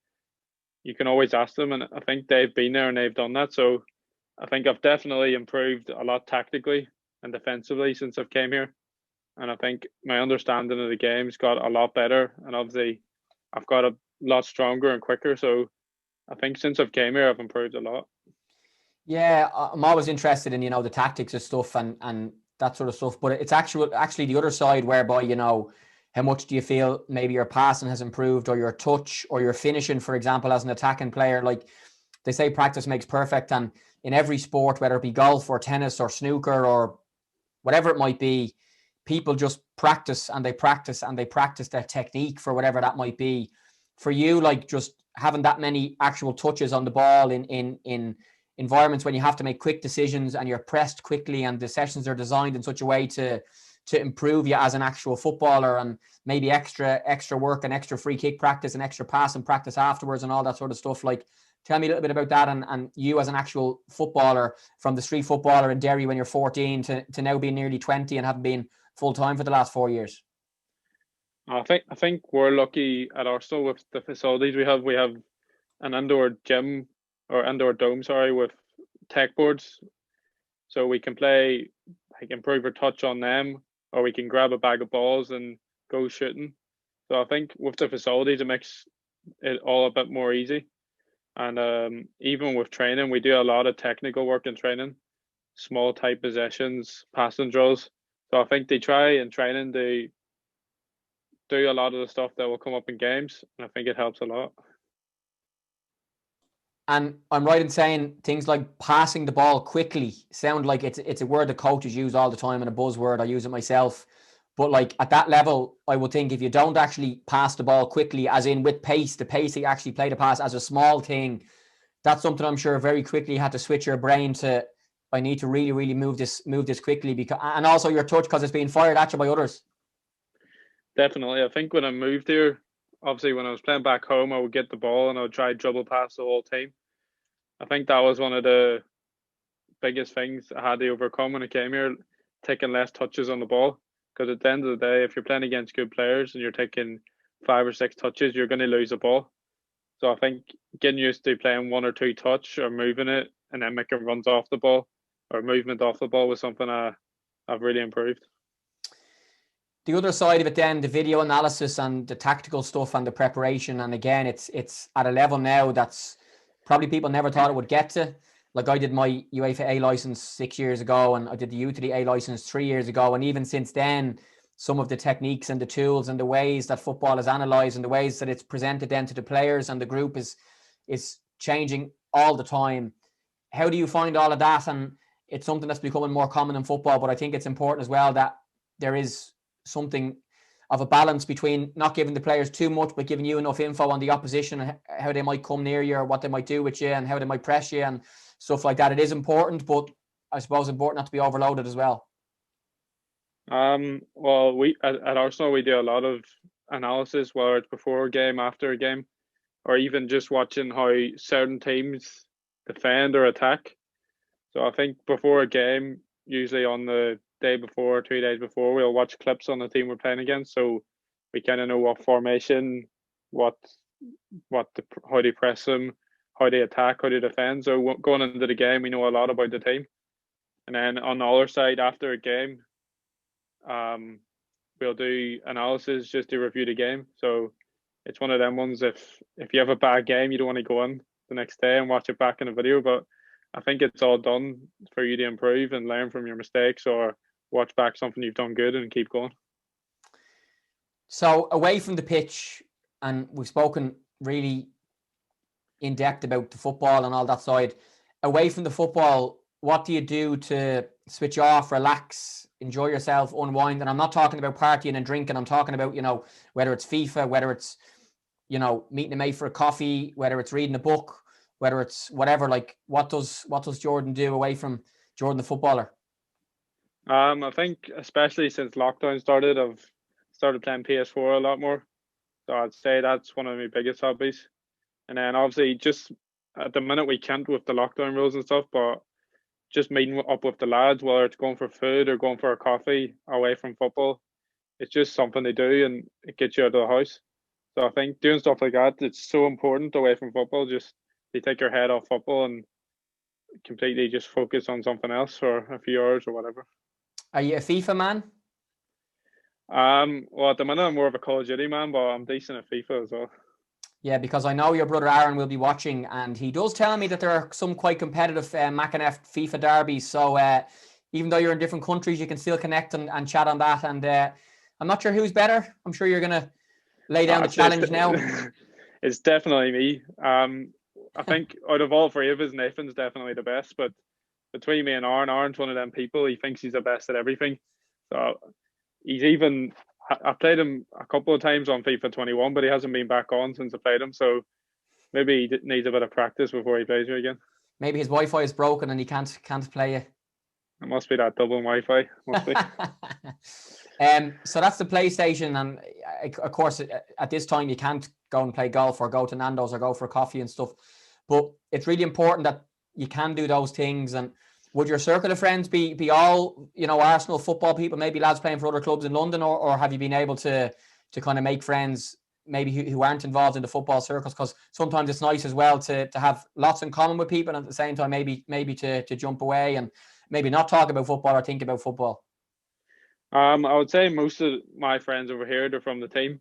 you can always ask them. And I think they've been there and they've done that. So I think I've definitely improved a lot tactically and defensively since I've came here. And I think my understanding of the game's got a lot better. And obviously I've got a lot stronger and quicker. So I think since I've came here, I've improved a lot. Yeah, I'm always interested in, the tactics of stuff and that sort of stuff. But it's actually the other side, whereby, how much do you feel maybe your passing has improved, or your touch, or your finishing, for example, as an attacking player? Like they say, practice makes perfect. And in every sport, whether it be golf or tennis or snooker or whatever it might be, people just practice and they practice and they practice their technique for whatever that might be. For you, like, just having that many actual touches on the ball in environments when you have to make quick decisions and you're pressed quickly, and the sessions are designed in such a way to improve you as an actual footballer, and maybe extra work and extra free kick practice and extra pass and practice afterwards and all that sort of stuff. Like, tell me a little bit about that, and you as an actual footballer, from the street footballer in Derry when you're 14 to now being nearly 20 and having been full time for the last 4 years. I think we're lucky at Arsenal with the facilities we have. We have an indoor gym, or indoor dome, with tech boards, so we can play, like, improve our touch on them, or we can grab a bag of balls and go shooting. So I think with the facilities, it makes it all a bit more easy. And even with training, we do a lot of technical work in training, small tight possessions, passing drills. So I think they try in training, they do a lot of the stuff that will come up in games, and I think it helps a lot. And I'm right in saying things like passing the ball quickly sound like it's a word that coaches use all the time, and a buzzword. I use it myself. But like at that level, I would think if you don't actually pass the ball quickly, as in with pace, the pace you actually play the pass as a small thing, that's something I'm sure very quickly you had to switch your brain to. I need to really, really move this quickly, because, and also your touch, because it's being fired at you by others. Definitely. I think when I moved here, obviously when I was playing back home, I would get the ball and I would try dribble past the whole team. I think that was one of the biggest things I had to overcome when I came here, taking less touches on the ball. Because at the end of the day, if you're playing against good players and you're taking 5 or 6 touches, you're going to lose the ball. So I think getting used to playing 1 or 2 touch or moving it and then making runs off the ball or movement off the ball was something I've really improved. The other side of it then, the video analysis and the tactical stuff and the preparation. And again, it's at a level now that's probably people never thought it would get to. Like, I did my UEFA A license 6 years ago, and I did the Utility A license 3 years ago. And even since then, some of the techniques and the tools and the ways that football is analysed and the ways that it's presented then to the players and the group is changing all the time. How do you find all of that? And it's something that's becoming more common in football, but I think it's important as well that there is something, of a balance between not giving the players too much, but giving you enough info on the opposition and how they might come near you or what they might do with you and how they might press you and stuff like that. It is important, but I suppose important not to be overloaded as well. Well, we at Arsenal we do a lot of analysis, whether it's before a game, after a game, or even just watching how certain teams defend or attack. So I think before a game, usually on the day before, 2 days before, we'll watch clips on the team we're playing against, so we kind of know what formation, how they press them, how they attack, how they defend. So going into the game, we know a lot about the team. And then on the other side, after a game, we'll do analysis just to review the game. So it's one of them ones. If you have a bad game, you don't want to go in the next day and watch it back in a video. But I think it's all done for you to improve and learn from your mistakes, or watch back something you've done good and keep going. So away from the pitch, and we've spoken really in depth about the football and all that side. Away from the football, what do you do to switch off, relax, enjoy yourself, unwind? And I'm not talking about partying and drinking. I'm talking about, whether it's FIFA, whether it's, meeting a mate for a coffee, whether it's reading a book, whether it's whatever. Like, what does Jordan do away from Jordan the footballer? I think especially since lockdown started, I've started playing PS4 a lot more. So I'd say that's one of my biggest hobbies. And then obviously just at the minute we can't with the lockdown rules and stuff, but just meeting up with the lads, whether it's going for food or going for a coffee away from football, it's just something to do and it gets you out of the house. So I think doing stuff like that, it's so important away from football, just to take your head off football and completely just focus on something else for a few hours or whatever. Are you a FIFA man? Well, at the minute I'm more of a Call of Duty man, but I'm decent at FIFA as well. Yeah, because I know your brother Aaron will be watching, and he does tell me that there are some quite competitive McEneff FIFA derbies. So even though you're in different countries, you can still connect and chat on that. And I'm not sure who's better. I'm sure you're going to lay down the challenge now. It's definitely me. I think out of all three of us, Nathan's definitely the best. But between me and Aaron's one of them people. He thinks he's the best at everything. So I played him a couple of times on FIFA 21, but he hasn't been back on since I played him. So maybe he needs a bit of practice before he plays me again. Maybe his Wi-Fi is broken and he can't play you. It must be that Dublin Wi-Fi. Must be. So that's the PlayStation, and of course at this time you can't go and play golf or go to Nando's or go for a coffee and stuff. But it's really important that you can do those things. And would your circle of friends be all, Arsenal football people, maybe lads playing for other clubs in London, or have you been able to kind of make friends maybe who aren't involved in the football circles? Because sometimes it's nice as well to have lots in common with people, and at the same time maybe to jump away and maybe not talk about football or think about football. I would say most of my friends over here, they're from the team.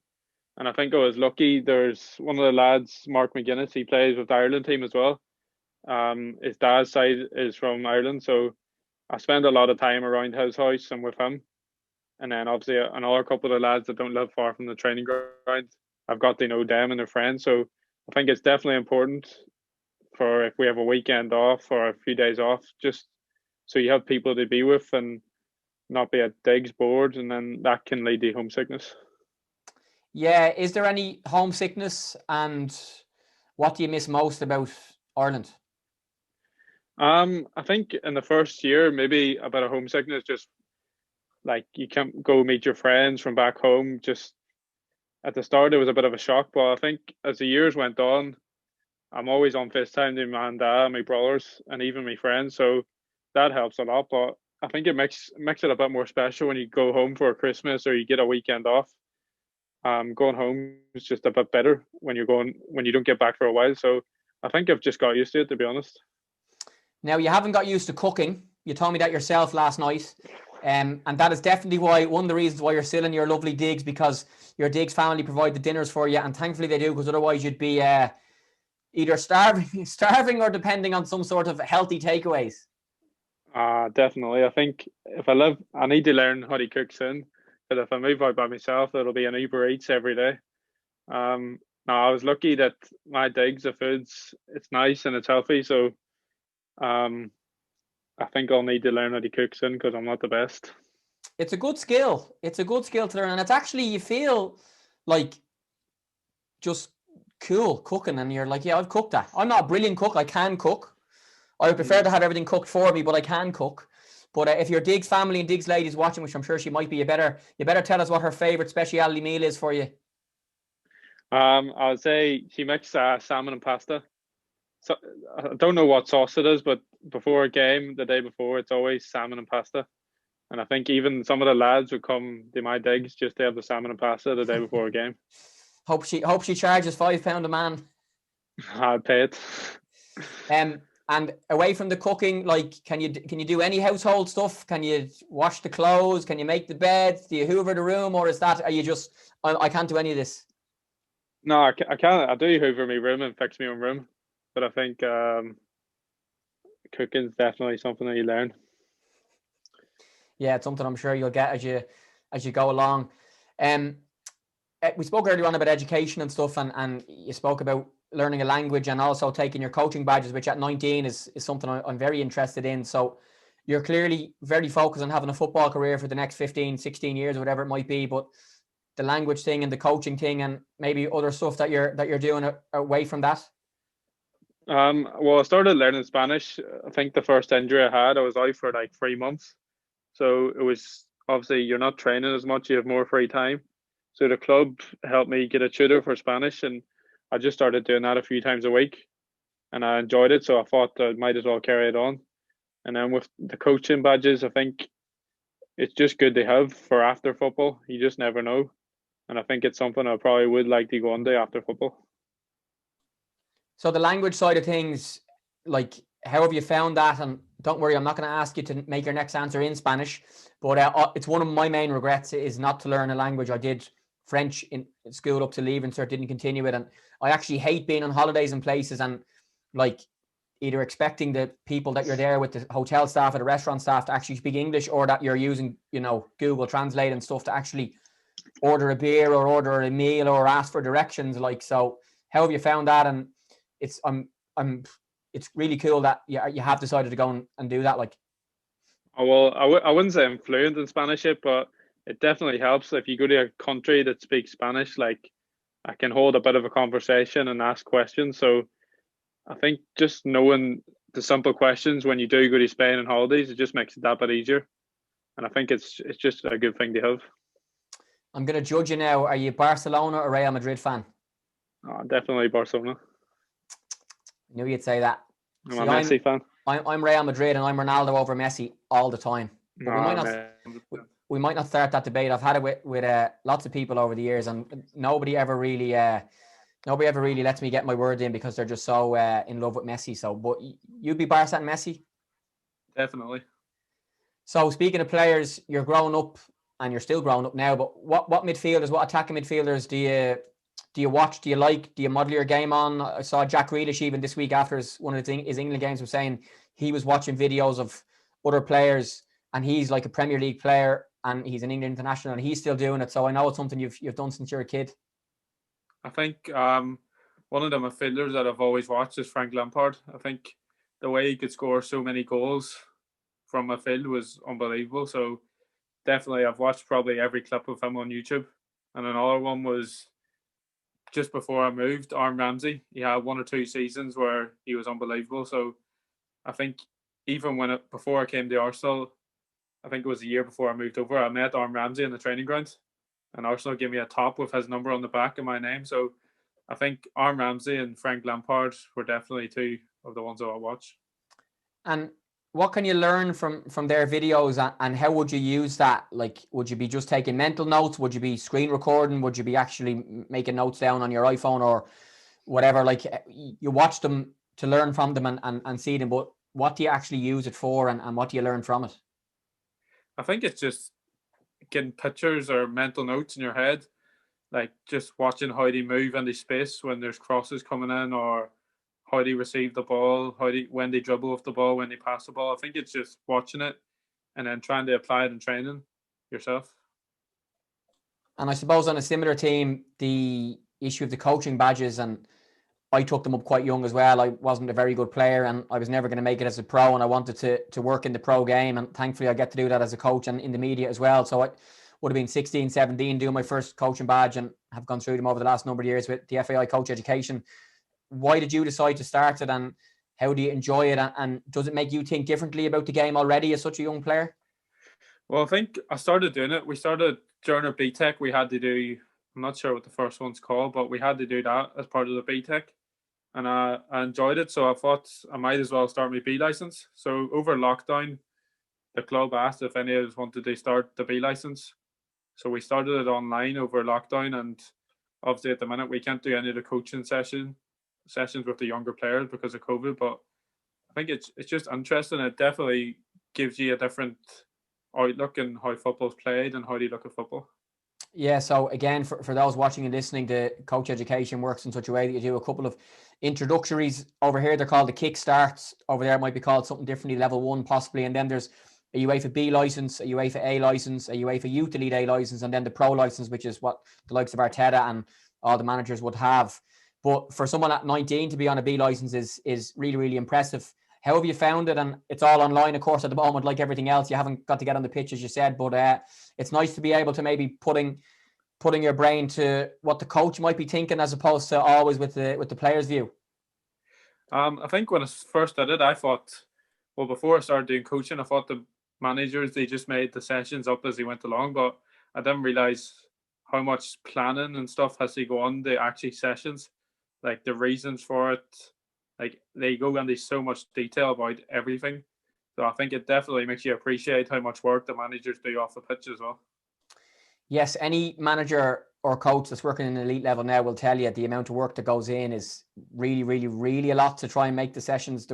And I think I was lucky. There's one of the lads, Mark McGuinness, he plays with the Ireland team as well. His dad's side is from Ireland, so I spend a lot of time around his house and with him. And then obviously another couple of lads that don't live far from the training ground, I've got to know them and their friends. So I think it's definitely important for if we have a weekend off or a few days off, just so you have people to be with and not be at digs bored, and then that can lead to homesickness. Yeah, is there any homesickness, and what do you miss most about Ireland? I think in the first year, maybe a bit of homesickness, just like you can't go meet your friends from back home. Just at the start, it was a bit of a shock, but I think as the years went on, I'm always on FaceTime to my dad, my brothers, and even my friends, so that helps a lot. But I think it makes it a bit more special when you go home for Christmas or you get a weekend off. Going home is just a bit better when you don't get back for a while. So I think I've just got used to it, to be honest. Now, you haven't got used to cooking. You told me that yourself last night. And that is definitely one of the reasons why you're still in your lovely digs, because your digs family provide the dinners for you. And thankfully they do, because otherwise you'd be either starving or depending on some sort of healthy takeaways. Definitely. I think I need to learn how to cook soon. But if I move out by myself, it'll be an Uber Eats every day. No, I was lucky that my digs, the food's, it's nice and it's healthy. So I think I'll need to learn how to cook soon, because I'm not the best. It's a good skill. It's a good skill to learn. And it's actually, you feel like just cool cooking. And you're like, yeah, I've cooked that. I'm not a brilliant cook. I can cook. I would prefer to have everything cooked for me, but I can cook. But if your Diggs family and Diggs lady is watching, which I'm sure she might be, you better tell us what her favourite speciality meal is for you. I would say she makes salmon and pasta. So I don't know what sauce it is, but before a game, the day before, it's always salmon and pasta. And I think even some of the lads would come to my digs just to have the salmon and pasta the day before a game. Hope she charges £5 a man. I'd pay it. And away from the cooking, like, can you do any household stuff? Can you wash the clothes? Can you make the bed? Do you hoover the room, or are you just I can't do any of this? No, I can't. I do hoover my room and fix my own room, but I think cooking is definitely something that you learn. Yeah, it's something I'm sure you'll get as you go along. We spoke earlier on about education and stuff, and you spoke about learning a language and also taking your coaching badges, which at 19 is something I'm very interested in. So you're clearly very focused on having a football career for the next 15, 16 years, or whatever it might be. But the language thing and the coaching thing and maybe other stuff that you're doing away from that. Well, I started learning Spanish. I think the first injury I had, I was out for like 3 months. So it was obviously you're not training as much, you have more free time. So the club helped me get a tutor for Spanish, and I just started doing that a few times a week, and I enjoyed it. So I thought I might as well carry it on. And then with the coaching badges, I think it's just good to have for after football. You just never know, and I think it's something I probably would like to go on to after football. So the language side of things, like, how have you found that? And don't worry, I'm not going to ask you to make your next answer in Spanish, but it's one of my main regrets is not to learn a language. I did French in school up to leaving cert, didn't continue it, and I actually hate being on holidays in places and like either expecting the people that you're there with, the hotel staff or the restaurant staff, to actually speak English, or that you're using, Google Translate and stuff to actually order a beer or order a meal or ask for directions. Like, so how have you found that? And it's it's really cool that you have decided to go and do that. Like, Oh, well, I wouldn't say I'm fluent in Spanish yet, but it definitely helps if you go to a country that speaks Spanish. Like, I can hold a bit of a conversation and ask questions. So I think just knowing the simple questions when you do go to Spain on holidays, it just makes it that bit easier. And I think it's just a good thing to have. I'm going to judge you now. Are you Barcelona or Real Madrid fan? Oh, definitely Barcelona. I knew you'd say that. I'm a Messi fan. I'm Real Madrid, and I'm Ronaldo over Messi all the time. But we might not start that debate. I've had it with lots of people over the years, and nobody ever really lets me get my word in because they're just so in love with Messi. So, but you'd be Barca and Messi? Definitely. So, speaking of players, you're growing up, and you're still growing up now. But what midfielders, what attacking midfielders do you watch? Do you like? Do you model your game on? I saw Jack Grealish even this week after one of his England games was saying he was watching videos of other players, and he's like a Premier League player, and he's an England international, and he's still doing it. So I know it's something you've done since you're a kid. I think one of the midfielders that I've always watched is Frank Lampard. I think the way he could score so many goals from midfield was unbelievable. So definitely I've watched probably every clip of him on YouTube. And another one was just before I moved, Aaron Ramsey. He had 1 or 2 seasons where he was unbelievable. So I think even before I came to Arsenal, I think it was a year before I moved over, I met Aaron Ramsey in the training ground, and Arsenal gave me a top with his number on the back of my name. So I think Aaron Ramsey and Frank Lampard were definitely 2 of the ones that I watch. And what can you learn from their videos, and how would you use that? Like, would you be just taking mental notes? Would you be screen recording? Would you be actually making notes down on your iPhone or whatever? Like, you watch them to learn from them and see them, but what do you actually use it for, and what do you learn from it? I think it's just getting pictures or mental notes in your head, like just watching how they move in the space when there's crosses coming in, or how they receive the ball, when they dribble with the ball, when they pass the ball. I think it's just watching it and then trying to apply it in training yourself. And I suppose on a similar team, the issue of the coaching badges, and I took them up quite young as well. I wasn't a very good player and I was never going to make it as a pro, and I wanted to work in the pro game, and thankfully I get to do that as a coach and in the media as well. So I would have been 16, 17 doing my first coaching badge, and have gone through them over the last number of years with the FAI Coach Education. Why did you decide to start it, and how do you enjoy it, and does it make you think differently about the game already as such a young player? Well, I think I started doing it. We started during our BTEC. We had to do, I'm not sure what the first one's called, but we had to do that as part of the BTEC. And I enjoyed it. So I thought I might as well start my B license. So over lockdown, the club asked if any of us wanted to start the B license. So we started it online over lockdown. And obviously at the minute, we can't do any of the coaching sessions with the younger players because of COVID. But I think it's just interesting. It definitely gives you a different outlook in how football's played and how do you look at football. Yeah, so again, for those watching and listening, the coach education works in such a way that you do a couple of introductories. Over here, they're called the kickstarts. Over there, it might be called something differently, level 1 possibly. And then there's a UEFA B license, a UEFA A license, a UEFA Youth Elite A license, and then the pro license, which is what the likes of Arteta and all the managers would have. But for someone at 19 to be on a B license is really, really impressive. How have you found it? And it's all online, of course, at the moment, like everything else. You haven't got to get on the pitch, as you said, but it's nice to be able to maybe putting your brain to what the coach might be thinking, as opposed to always with the player's view. I think when I first did it, I thought, well, before I started doing coaching, I thought the managers, they just made the sessions up as they went along, but I didn't realize how much planning and stuff has to go on the actual sessions, like the reasons for it. Like they go into so much detail about everything. So I think it definitely makes you appreciate how much work the managers do off the pitch as well. Yes, any manager or coach that's working in an elite level now will tell you the amount of work that goes in is really, really, really a lot to try and make the sessions,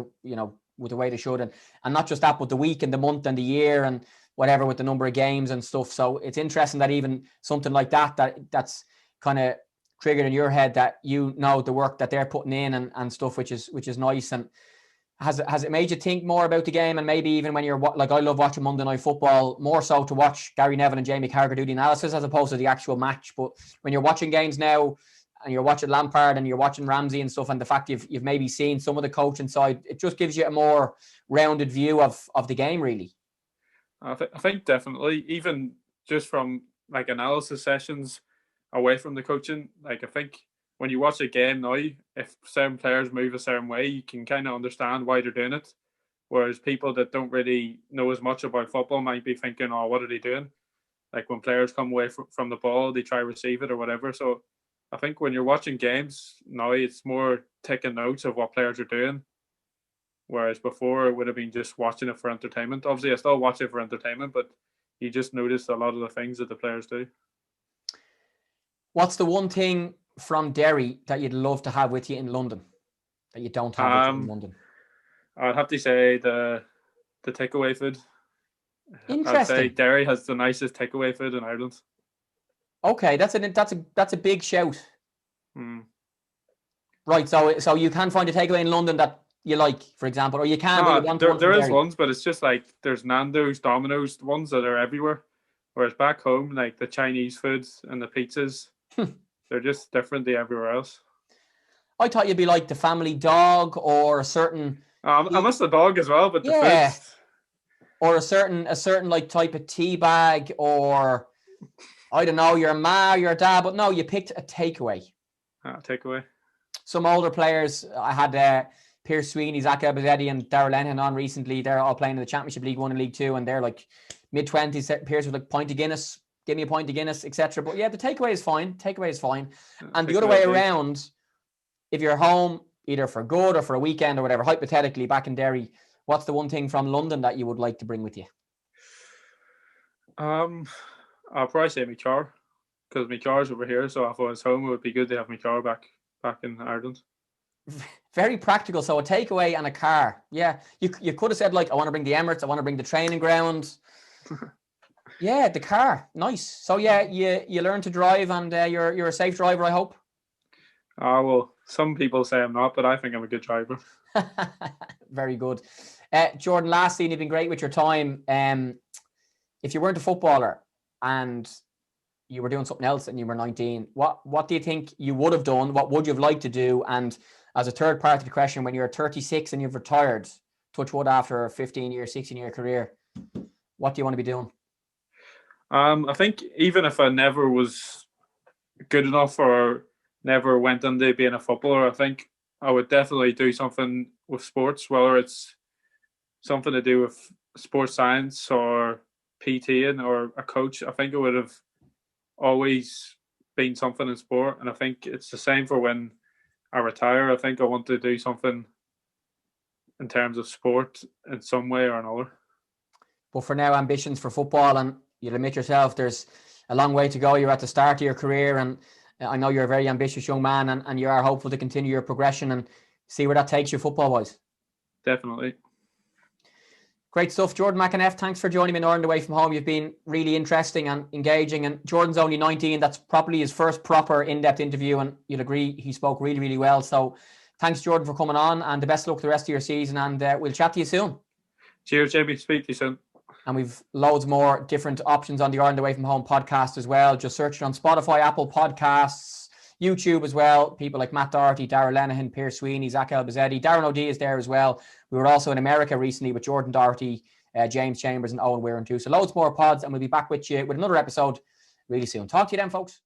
with the way they should. And not just that, but the week and the month and the year and whatever with the number of games and stuff. So it's interesting that even something like that's kind of triggered in your head, that the work that they're putting in and stuff, which is nice. And has it made you think more about the game? And maybe even when you're like, I love watching Monday Night Football more so to watch Gary Neville and Jamie Carragher do the analysis as opposed to the actual match. But when you're watching games now and you're watching Lampard and you're watching Ramsey and stuff, and the fact you've maybe seen some of the coaching side, it just gives you a more rounded view of the game, really. I think definitely, even just from like analysis sessions away from the coaching, like I think when you watch a game now, if certain players move a certain way, you can kind of understand why they're doing it. Whereas people that don't really know as much about football might be thinking, oh, what are they doing? Like when players come away from the ball, they try to receive it or whatever. So I think when you're watching games now, it's more taking notes of what players are doing. Whereas before, it would have been just watching it for entertainment. Obviously, I still watch it for entertainment, but you just notice a lot of the things that the players do. What's the one thing from Derry that you'd love to have with you in London that you don't have with you in London? I'd have to say the takeaway food. Interesting. I'd say Derry has the nicest takeaway food in Ireland. Okay, that's a big shout. Right, so you can find a takeaway in London that you like, for example, or you can, but you want one there from is Derry. ones, but it's just like there's Nando's, Domino's, ones that are everywhere. Whereas back home, like the Chinese foods and the pizzas, they're just different to everywhere else. I thought you'd be like the family dog or a certain. I miss the dog as well, but the food. Or a certain like type of tea bag, or I don't know, your ma, your dad, but no, you picked a takeaway. Takeaway. Some older players, I had Pierce Sweeney, Zach Ebezetti, and Darrell Lennon on recently. They're all playing in the Championship, League 1 and League 2, and they're like mid-20s. Pierce with like pint of Guinness, give me a pint of Guinness, etc. But yeah, the takeaway is fine. And the other way around, if you're home, either for good or for a weekend or whatever, hypothetically back in Derry, what's the one thing from London that you would like to bring with you? I'll probably say my car, because my car's over here. So if I was home, it would be good to have my car back in Ireland. Very practical. So a takeaway and a car. Yeah, you could have said like, I want to bring the Emirates, I want to bring the training ground. Yeah, the car, nice. So yeah, you learn to drive, and you're a safe driver, I hope. Well, some people say I'm not, but I think I'm a good driver. Very good. Jordan, lastly, you've been great with your time. If you weren't a footballer and you were doing something else and you were 19, what do you think you would have done? What would you have liked to do? And as a third part of the question, when you're 36 and you've retired, touch wood, after a 15-year, 16-year career, what do you want to be doing? I think even if I never was good enough or never went into being a footballer, I think I would definitely do something with sports, whether it's something to do with sports science or PTing or a coach. I think it would have always been something in sport, and I think it's the same for when I retire. I think I want to do something in terms of sport in some way or another. But for now, ambitions for football, and you'll admit yourself, there's a long way to go. You're at the start of your career, and I know you're a very ambitious young man, and you are hopeful to continue your progression and see where that takes you football-wise. Definitely. Great stuff. Jordan McEneff, thanks for joining me in Ireland Away From Home. You've been really interesting and engaging, and Jordan's only 19. That's probably his first proper in-depth interview, and you'll agree he spoke really, really well. So thanks, Jordan, for coming on, and the best of luck the rest of your season, and we'll chat to you soon. Cheers, Jamie. Speak to you soon. And we've loads more different options on the Ireland Away From Home podcast as well. Just search it on Spotify, Apple Podcasts, YouTube as well. People like Matt Doherty, Darragh Lenihan, Pierce Sweeney, Zach Elbazetti. Darren O'Dea is there as well. We were also in America recently with Jordan Doherty, James Chambers and Owen Wearen too. So loads more pods, and we'll be back with you with another episode really soon. Talk to you then, folks.